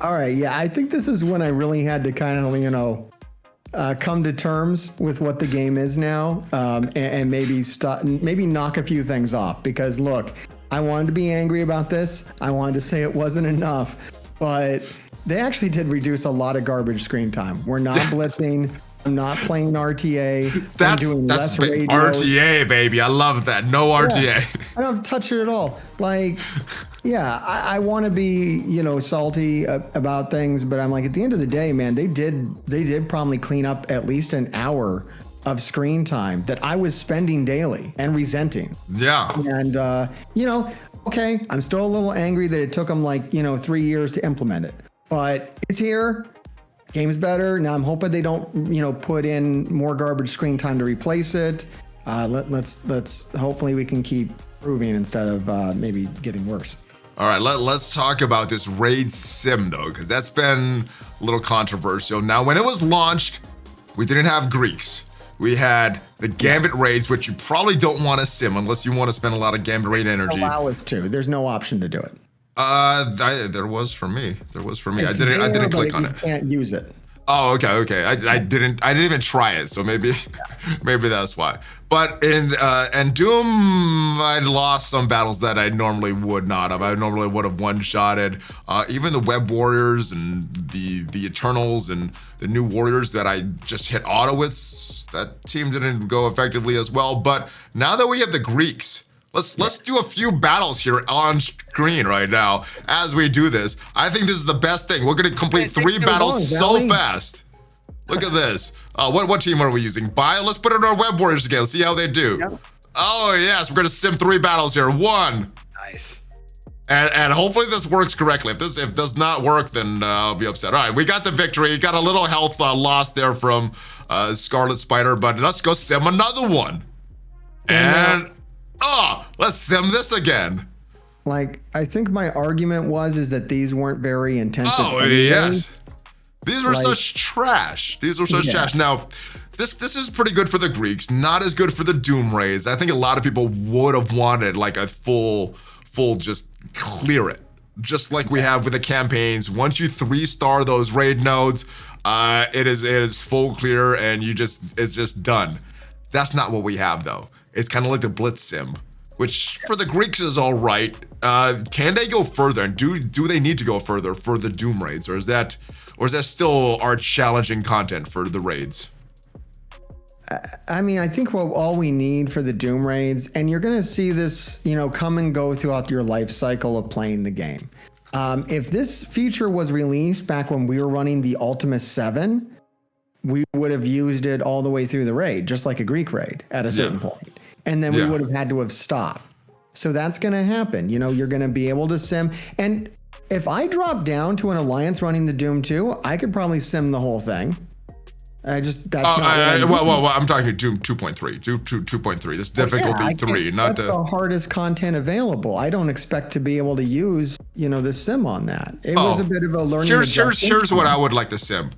All right. Yeah, I think this is when I really had to kind of, come to terms with what the game is now, and maybe knock a few things off. Because look, I wanted to be angry about this. I wanted to say it wasn't enough, but they actually did reduce a lot of garbage screen time. We're not blitzing. I'm not playing RTA. That's big RTA, baby. I love that. No RTA. Yeah, I don't touch it at all. Like, yeah, I want to be, salty about things, but I'm like, at the end of the day, man, they did probably clean up at least an hour of screen time that I was spending daily and resenting. Yeah. And, okay, I'm still a little angry that it took them 3 years to implement it, but it's here. Game's better. Now I'm hoping they don't, put in more garbage screen time to replace it. Let's hopefully we can keep improving instead of maybe getting worse. All right, let's talk about this raid sim though, because that's been a little controversial. Now, when it was launched, we didn't have Greeks. We had the Gambit Raids, which you probably don't want to sim unless you want to spend a lot of Gambit Raid energy. Allow us to. There's no option to do it. There was for me. I didn't click on it. You can't use it. Oh, okay. I didn't even try it, so maybe that's why. But in Doom, I lost some battles that I normally would not have. I normally would have one-shotted. Even the Web Warriors and the Eternals and the new Warriors that I just hit auto with, that team didn't go effectively as well. But now that we have the Greeks, let's do a few battles here on screen right now as we do this. I think this is the best thing. We're gonna complete 3 battles so fast. Look at this. What team are we using? Bio. Let's put it in our Web Warriors again. Let's see how they do. Yep. Oh yes, we're gonna sim 3 battles here. 1. Nice. And hopefully this works correctly. If this does not work, then I'll be upset. All right, we got the victory. Got a little health loss there from Scarlet Spider, but let's go sim another one. And let's sim this again. I think my argument is that these weren't very intensive. Oh, anyway. Yes. These were such trash. Trash. Now, this is pretty good for the Greeks, not as good for the Doom Raids. I think a lot of people would have wanted a full just clear it. Just like we have with the campaigns. Once you 3-star those raid nodes, it is full clear and it's just done. That's not what we have though. It's kind of like the Blitz sim, which for the Greeks is all right. Can they go further? And do they need to go further for the Doom Raids? Or is that still our challenging content for the raids? I mean, I think all we need for the Doom Raids, and you're going to see this, come and go throughout your life cycle of playing the game. If this feature was released back when we were running the Ultima 7, we would have used it all the way through the raid, just like a Greek raid at a certain point. And then we would have had to have stopped. So that's going to happen. You're going to be able to sim. And if I drop down to an alliance running the Doom 2, I could probably sim the whole thing. Well, I'm talking Doom 2.3. Doom 2.3. This difficulty 3, not that's the hardest content available. I don't expect to be able to use, the sim on that. It was a bit of a learning. Here's what I would like to sim.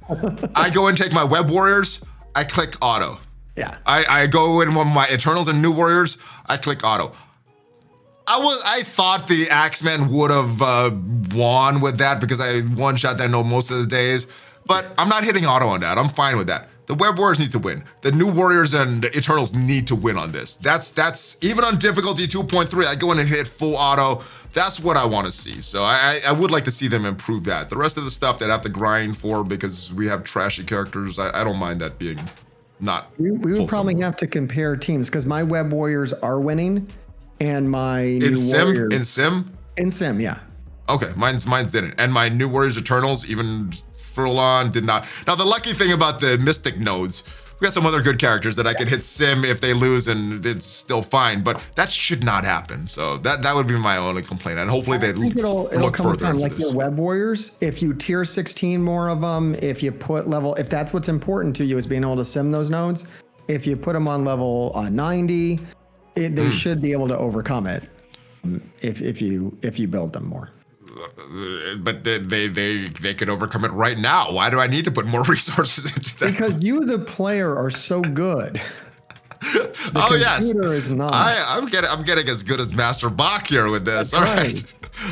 I go and take my Web Warriors. I click auto. Yeah. I go in with my Eternals and New Warriors. I click auto. I thought the Axemen would have won with that because I one-shot that note most of the days. But I'm not hitting auto on that. I'm fine with that. The Web Warriors need to win. The New Warriors and Eternals need to win on this. That's even on difficulty 2.3, I go in and hit full auto. That's what I want to see. So I would like to see them improve that. The rest of the stuff that I have to grind for because we have trashy characters, I don't mind that being not. We would probably have to compare teams because my Web Warriors are winning and my New Warriors. In sim, yeah. Okay, mine's didn't. And my New Warriors Eternals, even Rollin did not. Now, the lucky thing about the Mystic nodes, we got some other good characters that I can hit sim if they lose and it's still fine, but that should not happen. So that would be my only complaint. And hopefully they look come further into like this. Your Web Warriors, if you tier 16 more of them, if you put if that's what's important to you is being able to sim those nodes, if you put them on level 90, They should be able to overcome it if you build them more. But they could overcome it right now. Why do I need to put more resources into that? Because you, the player, are so good. Oh yes, is not. I'm getting as good as Master Bach here with this. That's All right.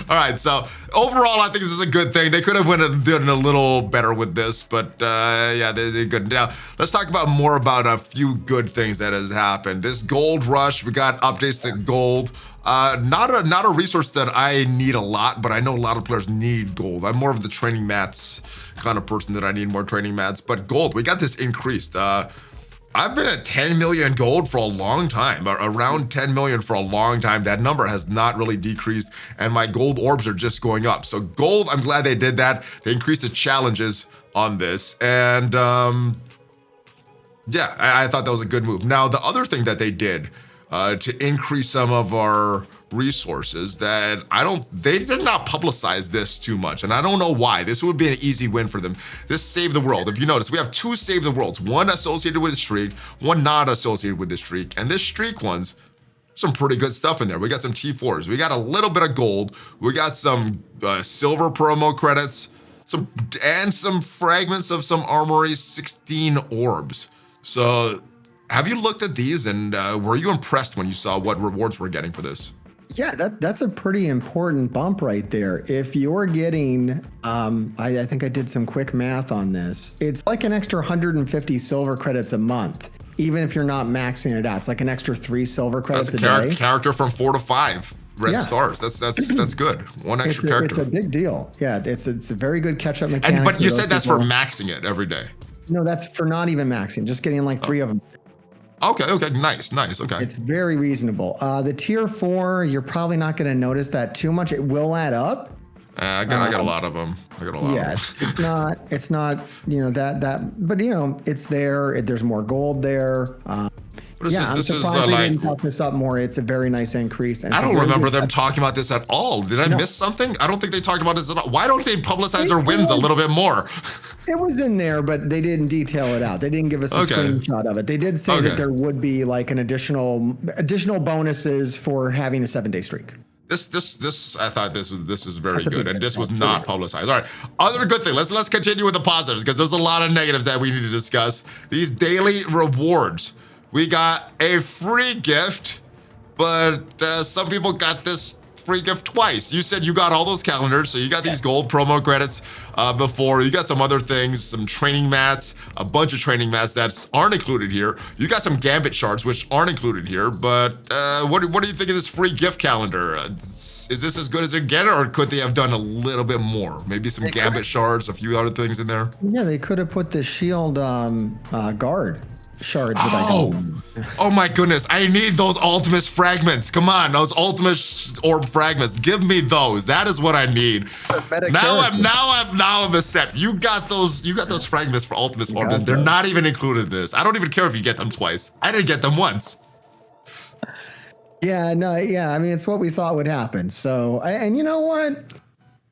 All right. So overall, I think this is a good thing. They could have done a little better with this, but yeah, they did good. Now let's talk about more about a few good things that has happened. This gold rush, we got updates to gold. Not a resource that I need a lot, but I know a lot of players need gold. I'm more of the training mats kind of person that I need more training mats. But gold, we got this increased. I've been at 10 million gold for a long time, around 10 million for a long time. That number has not really decreased, and my gold orbs are just going up. So gold, I'm glad they did that. They increased the challenges on this, and yeah, I thought that was a good move. Now, the other thing that they did to increase some of our resources that they did not publicize this too much, and I don't know why. This would be an easy win for them. This Save the World. If you notice, we have 2 Save the Worlds, one associated with the streak, one not associated with the streak, and this streak one's some pretty good stuff in there. We got some T4s, we got a little bit of gold, we got some silver promo credits, some fragments of some armory, 16 orbs. So have you looked at these, and were you impressed when you saw what rewards we're getting for this? Yeah, that's a pretty important bump right there. If you're getting, I think I did some quick math on this. It's like an extra 150 silver credits a month, even if you're not maxing it out. It's like an extra 3 silver credits That's a day. Character from 4 to 5 red stars. That's good. One extra character. It's a big deal. Yeah, it's a very good catch-up mechanic. But you said that's for maxing it every day. No, that's for not even maxing, just getting like 3 of them. Okay, nice, okay. It's very reasonable. The tier 4, you're probably not going to notice that too much. It will add up. I got a lot of them. Yeah, it's not, but it's there. There's more gold there. I'm surprised they didn't talk this up more. It's a very nice increase. And I don't remember them talking about this at all. Did I miss something? I don't think they talked about this at all. Why don't they publicize their wins a little bit more? It was in there, but they didn't detail it out. They didn't give us a screenshot of it. They did say that there would be like an additional bonuses for having a 7-day streak. This I thought this is very good, and this was not publicized. All right, other good thing. Let's continue with the positives, because there's a lot of negatives that we need to discuss. These daily rewards. We got a free gift, but some people got this free gift twice. You said you got all those calendars, so you got these gold promo credits before. You got some other things, some training mats, a bunch of training mats that aren't included here. You got some Gambit shards, which aren't included here, but what do you think of this free gift calendar? Is this as good as it gets, or could they have done a little bit more? Maybe some Gambit shards, a few other things in there? Yeah, they could have put the shield guard shards that I got. Oh my goodness, I need those Ultimus fragments. Come on, those Ultimus orb fragments. Give me those. That is what I need. Now I'm a set. You got those fragments for Ultimus orb. They're not even included in this. I don't even care if you get them twice. I didn't get them once. I mean, it's what we thought would happen. So, and you know what?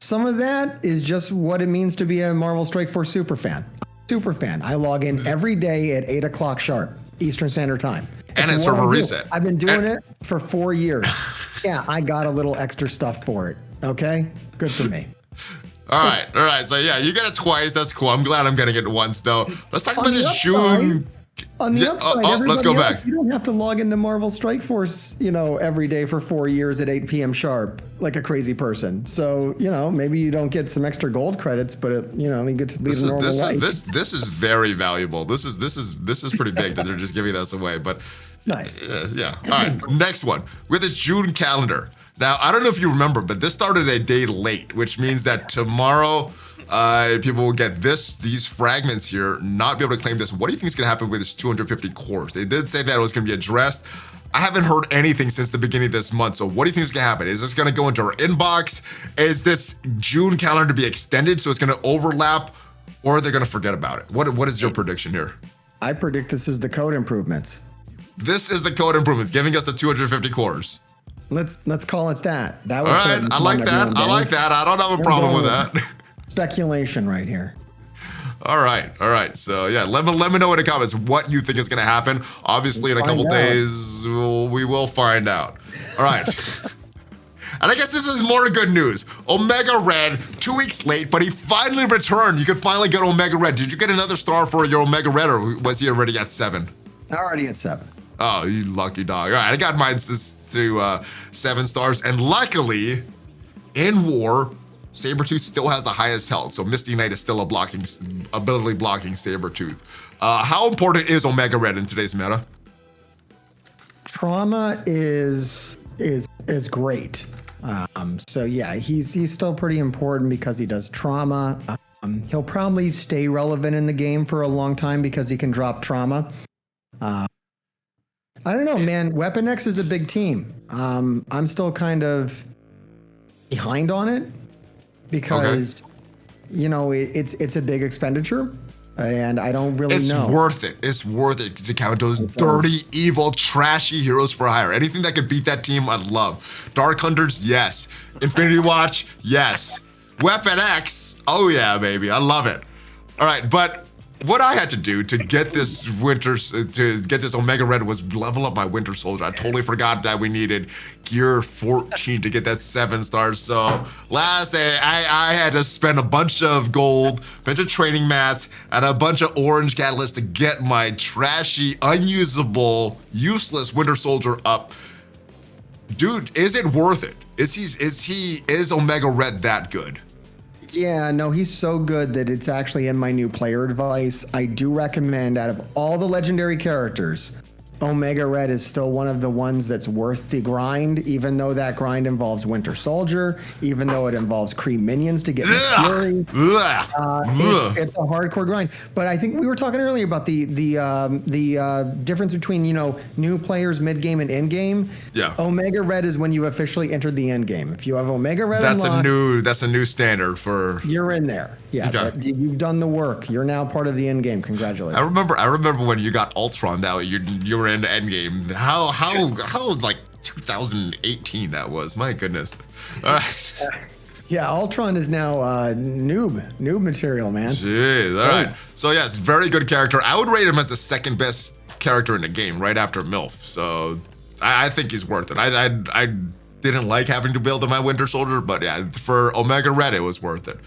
Some of that is just what it means to be a Marvel Strike Force superfan. I log in every day at 8 o'clock sharp Eastern Standard Time. And it's server reset. I've been doing it for 4 years. Yeah, I got a little extra stuff for it. Okay, good for me. All right. So yeah, you get it twice. That's cool. I'm glad I'm getting it once though. Let's talk about this June. On the upside, let's go back. You don't have to log into Marvel Strike Force, every day for 4 years at 8 p.m. sharp, like a crazy person. So, maybe you don't get some extra gold credits, but you get to lead a normal life. This is very valuable. This is pretty big that they're just giving this away, but it's nice. Yeah. All right. Next one with the June calendar. Now, I don't know if you remember, but this started a day late, which means that tomorrow. People will get these fragments here, not be able to claim this. What do you think is going to happen with this 250 cores? They did say that it was going to be addressed. I haven't heard anything since the beginning of this month. So what do you think is going to happen? Is this going to go into our inbox? Is this June calendar to be extended so it's going to overlap, or are they going to forget about it? What is your prediction here? I predict this is the code improvements. This is the code improvements, giving us the 250 cores. Let's call it that. All right, I like that. I don't have a problem with that. Speculation right here. All right. So yeah, let me know in the comments what you think is going to happen. Obviously, in a couple days, we will find out. All right. And I guess this is more good news. Omega Red, 2 weeks late, but he finally returned. You can finally get Omega Red. Did you get another star for your Omega Red, or was he already at 7? Already at 7. Oh, you lucky dog. All right, I got mine to 7 stars. And luckily, in War, Sabretooth still has the highest health. So Misty Knight is still ability blocking Sabretooth. How important is Omega Red in today's meta? Trauma is great. So yeah, he's still pretty important because he does trauma. He'll probably stay relevant in the game for a long time because he can drop trauma. I don't know, man. Weapon X is a big team. I'm still kind of behind on it because it's a big expenditure, and I don't really know. It's worth it. It's worth it to count those dirty, evil, trashy heroes for hire. Anything that could beat that team, I'd love. Dark Hunters, yes. Infinity Watch, yes. Weapon X, oh yeah, baby, I love it. All right, but what I had to do to get this Omega Red was level up my Winter Soldier. I totally forgot that we needed gear 14 to get that 7 stars. So last day, I had to spend a bunch of gold, a bunch of training mats, and a bunch of orange catalysts to get my trashy, unusable, useless Winter Soldier up. Dude, is it worth it? Is Omega Red that good? Yeah, no, he's so good that it's actually in my new player advice. I do recommend, out of all the legendary characters, Omega Red is still one of the ones that's worth the grind, even though that grind involves Winter Soldier, even though it involves Kree minions to get Fury. It's a hardcore grind. But I think we were talking earlier about the difference between new players mid game and end game. Yeah. Omega Red is when you officially entered the end game. If you have Omega Red, that's a new standard for. You're in there. Yeah, okay. You've done the work. You're now part of the end game. Congratulations. I remember when you got Ultron. That you were in the end game. How like 2018 that was. My goodness. All right. Yeah, Ultron is now noob material, man. Jeez. All right. So yes, very good character. I would rate him as the second best character in the game, right after MILF. So I think he's worth it. I didn't like having to build my Winter Soldier, but yeah, for Omega Red, it was worth it.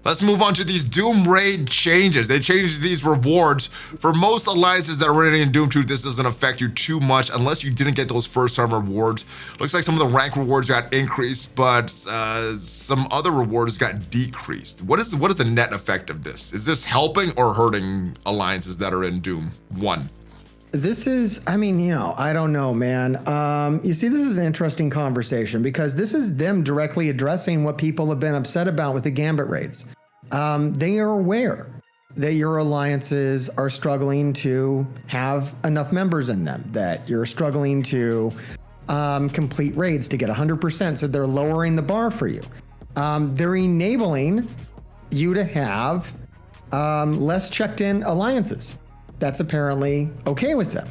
Let's move on to these Doom Raid changes. They changed these rewards. For most alliances that are running in Doom 2, this doesn't affect you too much unless you didn't get those first-time rewards. Looks like some of the rank rewards got increased, but some other rewards got decreased. What is the net effect of this? Is this helping or hurting alliances that are in Doom 1? This is, I don't know, man. You see, this is an interesting conversation because this is them directly addressing what people have been upset about with the Gambit raids. They are aware that your alliances are struggling to have enough members in them, that you're struggling to complete raids to get 100%, so they're lowering the bar for you. They're enabling you to have less checked-in alliances. That's apparently okay with them.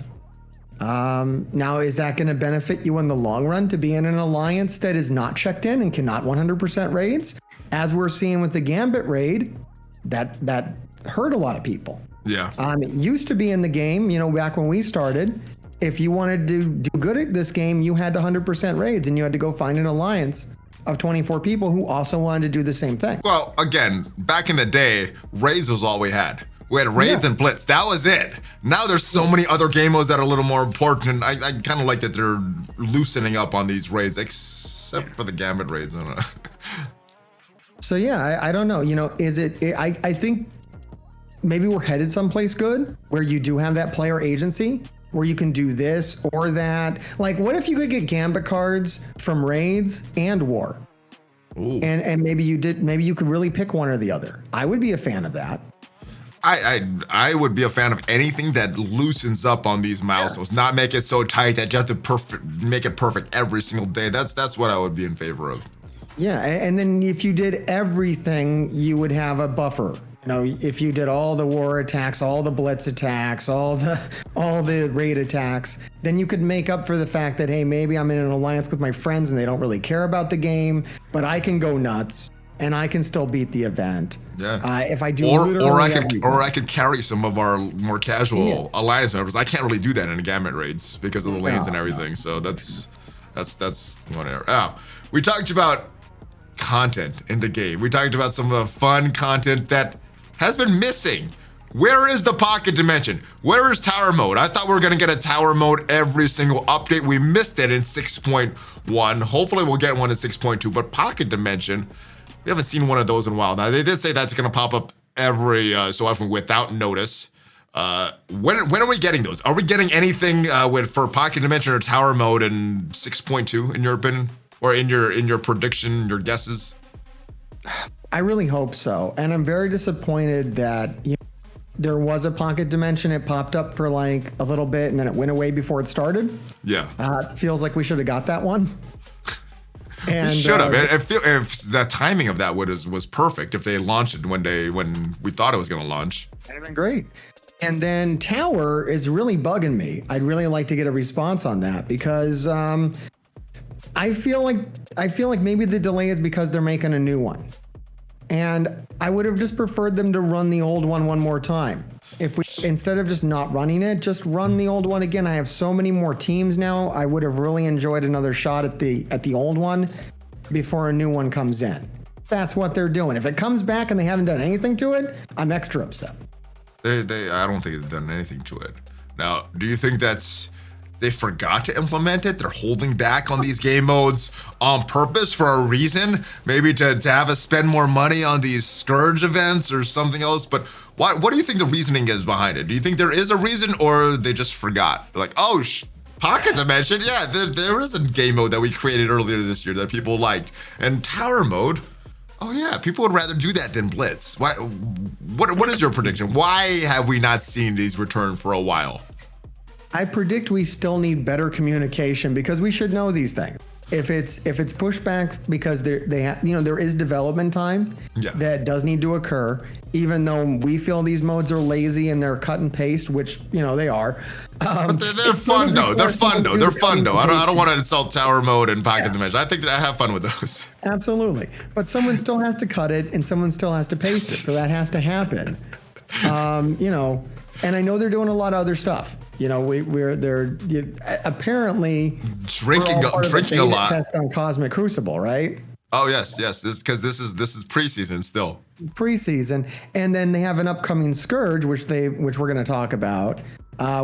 Now, is that going to benefit you in the long run to be in an alliance that is not checked in and cannot 100% raids? As we're seeing with the Gambit raid, that hurt a lot of people. Yeah. It used to be in the game, back when we started, if you wanted to do good at this game, you had to 100% raids and you had to go find an alliance of 24 people who also wanted to do the same thing. Well, again, back in the day, raids was all we had. We had raids and blitz. That was it. Now there's so many other game modes that are a little more important. And I kind of like that they're loosening up on these raids, except for the Gambit raids. I don't know. So yeah, I don't know. I think maybe we're headed someplace good where you do have that player agency where you can do this or that. Like, what if you could get Gambit cards from raids and war? Ooh. And maybe you could really pick one or the other. I would be a fan of that. I would be a fan of anything that loosens up on these milestones, not make it so tight that you have to make it perfect every single day. That's what I would be in favor of. Yeah, and then if you did everything, you would have a buffer. If you did all the war attacks, all the blitz attacks, all the raid attacks, then you could make up for the fact that, hey, maybe I'm in an alliance with my friends and they don't really care about the game, but I can go nuts. and I can still beat the event. Yeah. If I do or everything. I could carry some of our more casual alliance members. I can't really do that in Gambit Raids because of the lanes and everything. So that's one area. Oh, we talked about content in the game. We talked about some of the fun content that has been missing. Where is the pocket dimension? Where is tower mode? I thought we were gonna get a tower mode every single update. We missed it in 6.1. Hopefully we'll get one in 6.2, but pocket dimension, we haven't seen one of those in a while. Now they did say that's gonna pop up every so often without notice. When are we getting those? Are we getting anything for pocket dimension or tower mode in 6.2 in your opinion? Or in your prediction, your guesses? I really hope so. And I'm very disappointed that there was a pocket dimension. It popped up for like a little bit and then it went away before it started. Yeah. Feels like we should have got that one. And we should have. If the timing of that was perfect, if they launched it when we thought it was going to launch. That'd have been great. And then tower is really bugging me. I'd really like to get a response on that because I feel like maybe the delay is because they're making a new one. And I would have just preferred them to run the old one more time. If we, instead of just not running it, just run the old one again. I have so many more teams now. I would have really enjoyed another shot at the old one before a new one comes in. That's what they're doing. If it comes back and they haven't done anything to it, I'm extra upset. I don't think they've done anything to it. Now, do you think they forgot to implement it? They're holding back on these game modes on purpose for a reason? Maybe to have us spend more money on these Scourge events or something else? But what do you think the reasoning is behind it? Do you think there is a reason or they just forgot? Like, oh, Pocket Dimension, yeah, there is a game mode that we created earlier this year that people liked. And Tower Mode, oh yeah, people would rather do that than Blitz. Why? What is your prediction? Why have we not seen these return for a while? I predict we still need better communication because we should know these things. If it's pushback because there is development time that does need to occur, even though we feel these modes are lazy and they're cut and paste, which they are. But they're fun though. They're fun though. I don't want to insult Tower Mode and Pocket Dimension. I think that I have fun with those. Absolutely, but someone still has to cut it and someone still has to paste it, so that has to happen. And I know they're doing a lot of other stuff. They're apparently drinking a lot. Test on Cosmic Crucible, right? Oh yes. This is preseason still. Preseason, and then they have an upcoming Scourge, which we're going to talk about,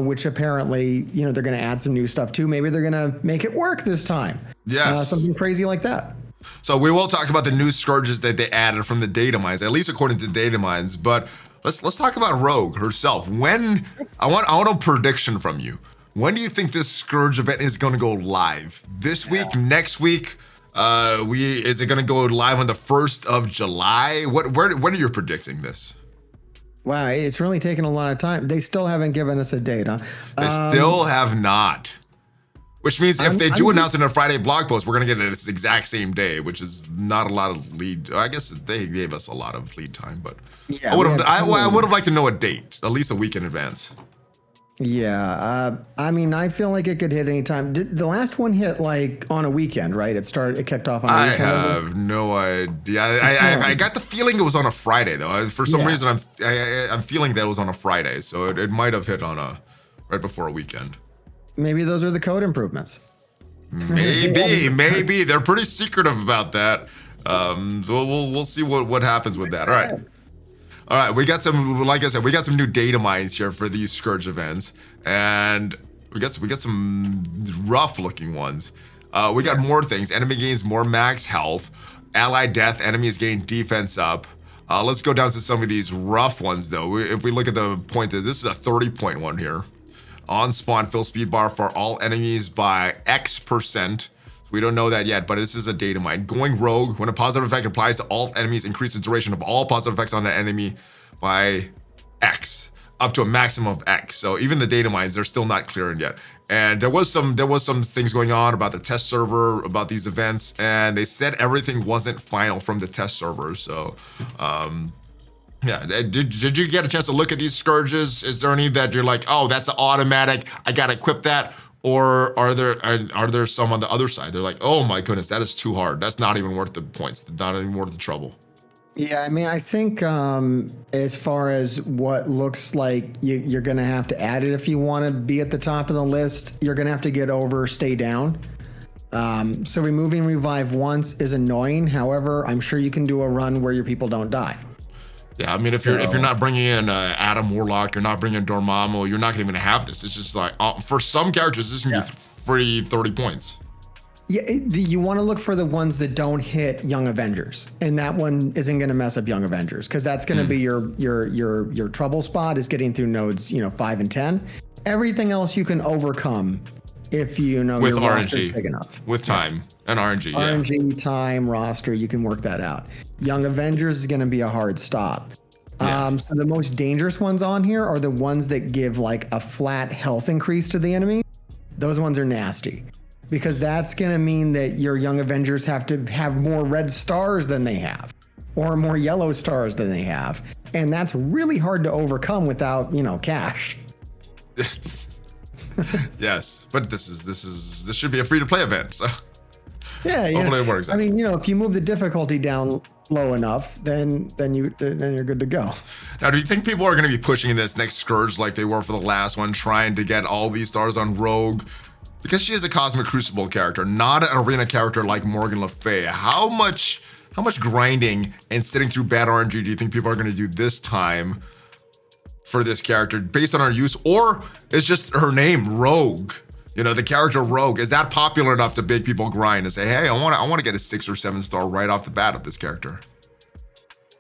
which apparently they're going to add some new stuff too. Maybe they're going to make it work this time. Yes, something crazy like that. So we will talk about the new Scourges that they added from the Datamines, at least according to the Datamines, but. Let's talk about Rogue herself. I want a prediction from you. When do you think this Scourge event is going to go live? This week, next week? Is it going to go live on the 1st of July? When are you predicting this? Wow, it's really taken a lot of time. They still haven't given us a date, huh? They still have not. Which means if they do announce it in a Friday blog post, we're going to get it this exact same day, which is not a lot of lead. I guess they gave us a lot of lead time, but I would have liked to know a date, at least a week in advance. Yeah, I feel like it could hit any time. Did the last one hit like on a weekend, right? It kicked off on a weekend. I have no idea. I got the feeling it was on a Friday though. For some reason, I'm feeling that it was on a Friday, so it might have hit on right before a weekend. Maybe those are the code improvements. Maybe they're pretty secretive about that. We'll see what happens with that. All right. We got some, like I said, we got some new data mines here for these Scourge events, and we got some rough looking ones. We got more things. Enemy gains more max health. Ally death. Enemies gain defense up. Let's go down to some of these rough ones though. If we look at the point that this is a 30-point one here. On spawn, fill speed bar for all enemies by X%. We don't know that yet, but this is a data mine. Going rogue, when a positive effect applies to all enemies, increase the duration of all positive effects on the enemy by X, up to a maximum of X. So even the data mines, they're still not clearing yet. And there was some things going on about the test server, about these events, and they said everything wasn't final from the test server. So, yeah, did you get a chance to look at these Scourges? Is there any that you're like, oh, that's an automatic, I gotta equip that? Or are there some on the other side? They're like, oh my goodness, that is too hard. That's not even worth the points, not even worth the trouble. Yeah, I mean, I think as far as what looks like you're going to have to add it if you want to be at the top of the list, you're going to have to get over Stay Down. So removing Revive once is annoying. However, I'm sure you can do a run where your people don't die. Yeah, I mean, if you're not bringing in Adam Warlock, you're not bringing in Dormammu, you're not even going to have this. It's just like, for some characters, this is going to be free 30 points. Yeah, you want to look for the ones that don't hit Young Avengers, and that one isn't going to mess up Young Avengers because that's going to be your trouble spot is getting through nodes 5 and 10. Everything else you can overcome if with your RNG big enough. With time and RNG. RNG, time, roster, you can work that out. Young Avengers is going to be a hard stop. So the most dangerous ones on here are the ones that give like a flat health increase to the enemy. Those ones are nasty. Because that's going to mean that your Young Avengers have to have more red stars than they have, or more yellow stars than they have, and that's really hard to overcome without cash. Yes, but this should be a free to play event, so yeah, hopefully it works. I mean, if you move the difficulty down low enough, then you're good to go. Now, do you think people are going to be pushing this next Scourge like they were for the last one, trying to get all these stars on Rogue? Because she is a Cosmic Crucible character, not an arena character like Morgan Le Fay. How much grinding and sitting through bad RNG do you think people are going to do this time for this character based on her use? Or is just her name, Rogue? The character Rogue, is that popular enough to make people grind and say, hey, I want to get a 6 or 7 star right off the bat of this character?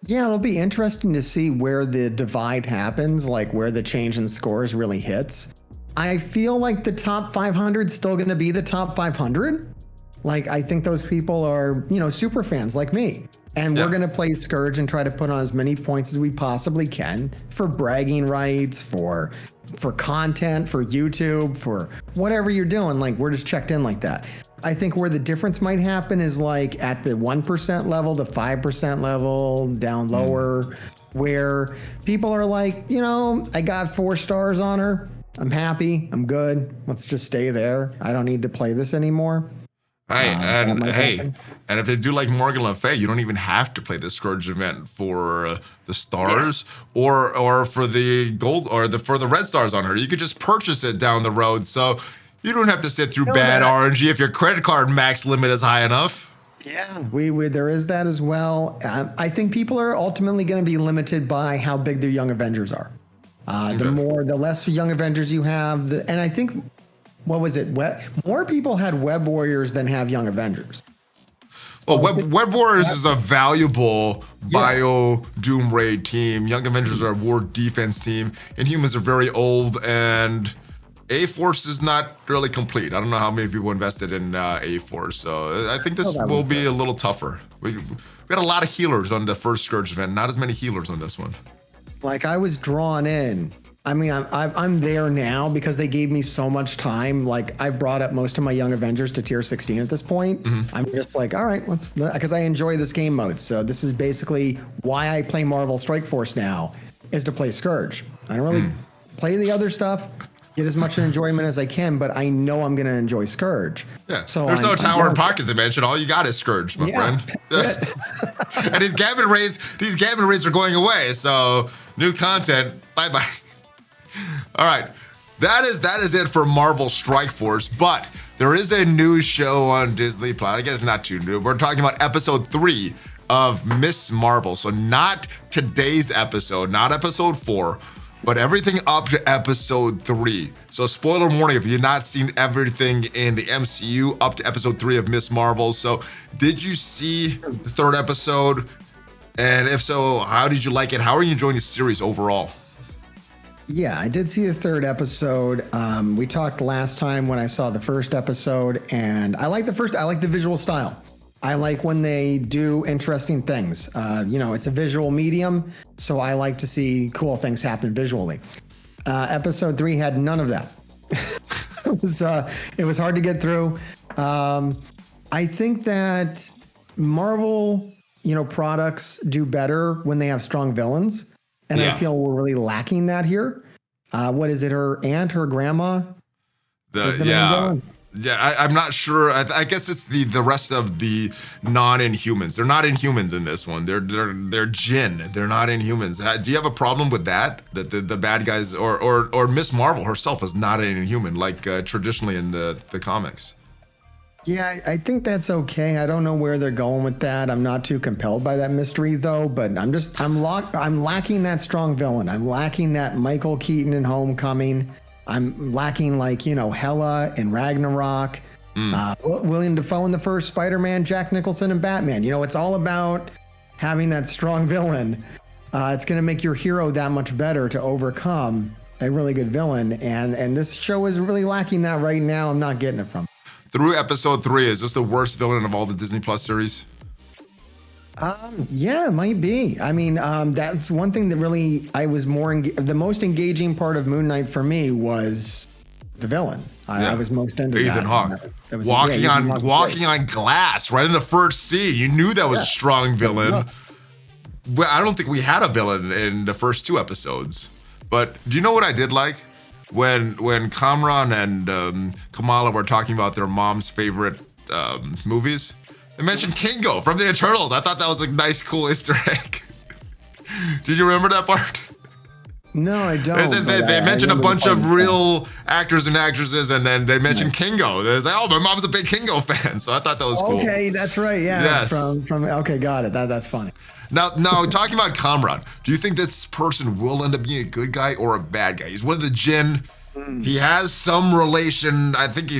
Yeah, it'll be interesting to see where the divide happens, like where the change in scores really hits. I feel like the top 500 is still going to be the top 500. Like, I think those people are, super fans like me. And we're going to play Scourge and try to put on as many points as we possibly can for bragging rights, for content, for YouTube, for whatever you're doing. Like, we're just checked in like that. I think where the difference might happen is like at the 1% level, the 5% level, down lower, where people are like, I got 4 stars on her. I'm happy. I'm good. Let's just stay there. I don't need to play this anymore. And if they do like Morgan Le Fay, you don't even have to play the Scourge event for the stars or for the gold or for the red stars on her. You could just purchase it down the road, so you don't have to sit through bad RNG if your credit card max limit is high enough. Yeah, there is that as well. I think people are ultimately going to be limited by how big their Young Avengers are. The less Young Avengers you have, and I think, what was it? More people had Web Warriors than have Young Avengers. Well, Web Warriors is a valuable bio Doom Raid team. Young Avengers are a war defense team. Inhumans are very old, and A-Force is not really complete. I don't know how many people invested in A-Force, so I think this will be a little tougher. We had a lot of healers on the first Scourge event, not as many healers on this one. Like, I was drawn in. I mean, I'm there now because they gave me so much time. Like, I brought up most of my Young Avengers to tier 16 at this point. Mm-hmm. I'm just like, all right, because I enjoy this game mode. So this is basically why I play Marvel Strike Force now, is to play Scourge. I don't really play the other stuff, get as much enjoyment as I can, but I know I'm going to enjoy Scourge. Yeah, so there's no tower and pocket dimension. All you got is Scourge, my friend. And these Gambit raids are going away. So new content, bye-bye. All right, that is it for Marvel Strike Force, but there is a new show on Disney Plus. I guess not too new. We're talking about episode 3 of Miss Marvel. So not today's episode, not episode 4, but everything up to episode 3. So spoiler warning, if you've not seen everything in the MCU up to episode 3 of Miss Marvel. So did you see the 3rd episode? And if so, how did you like it? How are you enjoying the series overall? Yeah, I did see the 3rd episode. We talked last time when I saw the 1st episode, and I like the visual style. I like when they do interesting things. It's a visual medium, so I like to see cool things happen visually. Episode 3 had none of that. It was hard to get through. I think that Marvel, products do better when they have strong villains. And I feel we're really lacking that here. What is it? Her aunt, her grandma? Yeah, I'm not sure. I guess it's the rest of the non-Inhumans. They're not Inhumans in this one. They're Jinn. They're not Inhumans. Do you have a problem with that? That the bad guys or Miss Marvel herself is not an Inhuman like traditionally in the comics? Yeah, I think that's okay. I don't know where they're going with that. I'm not too compelled by that mystery though, but I'm lacking that strong villain. I'm lacking that Michael Keaton in Homecoming. I'm lacking Hela in Ragnarok, William Dafoe in the first Spider-Man, Jack Nicholson in Batman. It's all about having that strong villain. It's going to make your hero that much better to overcome a really good villain. And this show is really lacking that right now. I'm not getting it from. Through episode 3, is this the worst villain of all the Disney Plus series? Yeah, it might be. I mean, that's one thing that really I was the most engaging part of Moon Knight for me was the villain. I was most into Ethan Hawke. Walking on glass right in the first scene. You knew that was a strong villain. Well, I don't think we had a villain in the first 2 episodes. But do you know what I did like? When Kamran and Kamala were talking about their mom's favorite movies, they mentioned Kingo from the Eternals. I thought that was a nice, cool Easter egg. Did you remember that part? No, I don't. They mentioned a bunch of real actors and actresses, and then they mentioned Kingo. They was like, "Oh, my mom's a big Kingo fan," so I thought that was cool. Okay, that's right. Yeah. Yes. From okay, got it. That's funny. Now, talking about Kamran, do you think this person will end up being a good guy or a bad guy? He's one of the Jinn. He has some relation. I think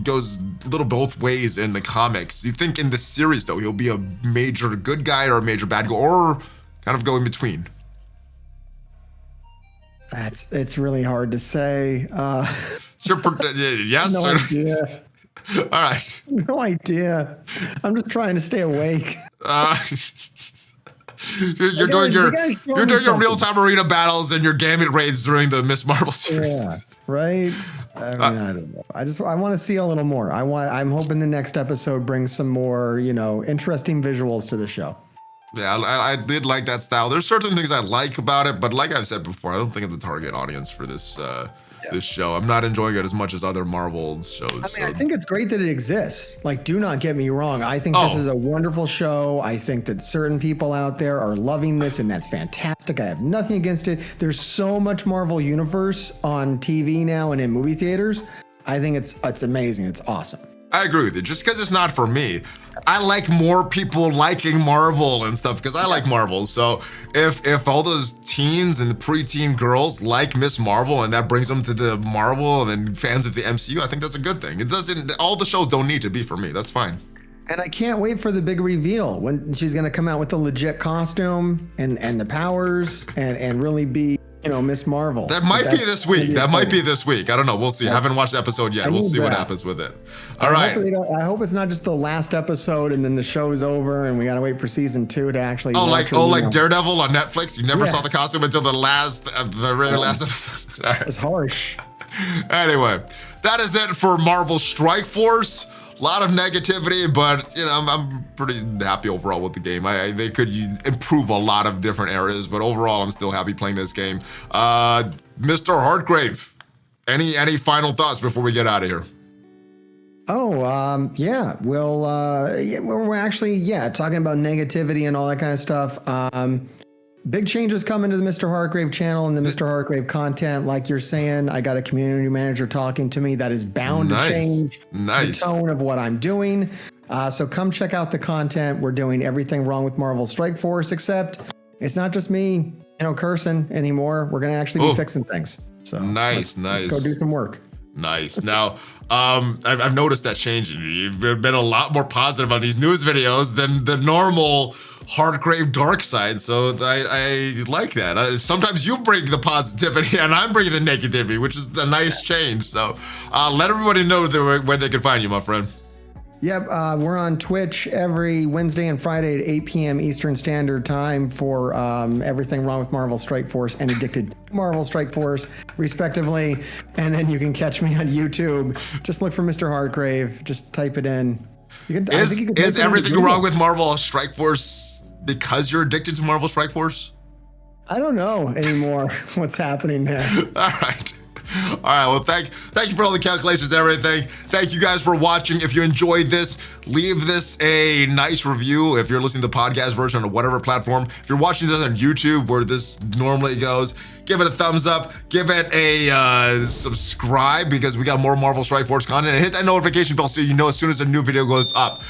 goes a little both ways in the comics. Do you think in the series, though, he'll be a major good guy or a major bad guy, or kind of go in between? It's really hard to say. Yes. No idea. All right. No idea. I'm just trying to stay awake. You're doing your real-time arena battles and your Gambit raids during the Miss Marvel series. Yeah, right. I mean, I don't know. I want to see a little more. I'm hoping the next episode brings some more, interesting visuals to the show. Yeah, I did like that style. There's certain things I like about it, but like I've said before, I don't think it's the target audience for this this show. I'm not enjoying it as much as other Marvel shows. I think it's great that it exists. Like, do not get me wrong. I think this is a wonderful show. I think that certain people out there are loving this, and that's fantastic. I have nothing against it. There's so much Marvel Universe on TV now and in movie theaters. I think it's amazing. It's awesome. I agree with you. Just because it's not for me, I like more people liking Marvel and stuff because I like Marvel. So if all those teens and the preteen girls like Miss Marvel and that brings them to the Marvel and fans of the MCU, I think that's a good thing. It doesn't. All the shows don't need to be for me. That's fine. And I can't wait for the big reveal when she's going to come out with the legit costume and the powers and really be, Miss Marvel. That might be this week. That might be this week. I don't know. We'll see. I haven't watched the episode yet. We'll see what happens with it. All right. I hope it's not just the last episode and then the show's over and we got to wait for season 2 to actually. Like Daredevil on Netflix. You never saw the costume until the very last episode. All right. It's harsh. Anyway, that is it for Marvel Strike Force. A lot of negativity, but I'm pretty happy overall with the game. They could improve a lot of different areas, but overall, I'm still happy playing this game. MrHartgrave, any final thoughts before we get out of here? Yeah. We're actually talking about negativity and all that kind of stuff. Big changes coming to the MrHartgrave channel and the MrHartgrave content. Like you're saying, I got a community manager talking to me that is bound to change the tone of what I'm doing. So come check out the content. We're doing everything wrong with Marvel Strike Force, except it's not just me, cursing anymore. We're going to actually be fixing things. So let's go do some work. Nice. Now, I've noticed that change. You've been a lot more positive on these news videos than the normal Hartgrave dark side. So I like that. Sometimes you bring the positivity and I'm bringing the negativity, which is a nice change. So let everybody know where they can find you, my friend. Yep, we're on Twitch every Wednesday and Friday at 8 p.m. Eastern Standard Time for everything wrong with Marvel Strike Force and Addicted to Marvel Strike Force, respectively. And then you can catch me on YouTube. Just look for MrHartgrave. Just type it in. Is everything wrong with Marvel Strike Force because you're addicted to Marvel Strike Force? I don't know anymore what's happening there. All right. All right, well, thank you for all the calculations and everything. Thank you guys for watching. If you enjoyed this, leave this a nice review. If you're listening to the podcast version on whatever platform, if you're watching this on YouTube where this normally goes, give it a thumbs up, give it a subscribe because we got more Marvel Strike Force content, and hit that notification bell so you know as soon as a new video goes up.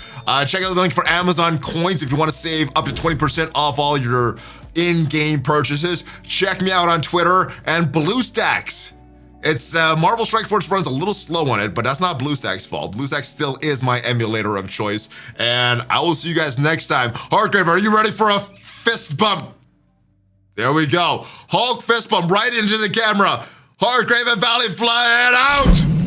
Check out the link for Amazon coins if you want to save up to 20% off all your in-game purchases. Check me out on Twitter and BlueStacks. It's Marvel Strike Force runs a little slow on it, but that's not BlueStacks' fault. BlueStacks still is my emulator of choice, and I will see you guys next time. Hartgrave, are you ready for a fist bump? There we go. Hulk fist bump right into the camera. Hartgrave and ValleyFlyin out!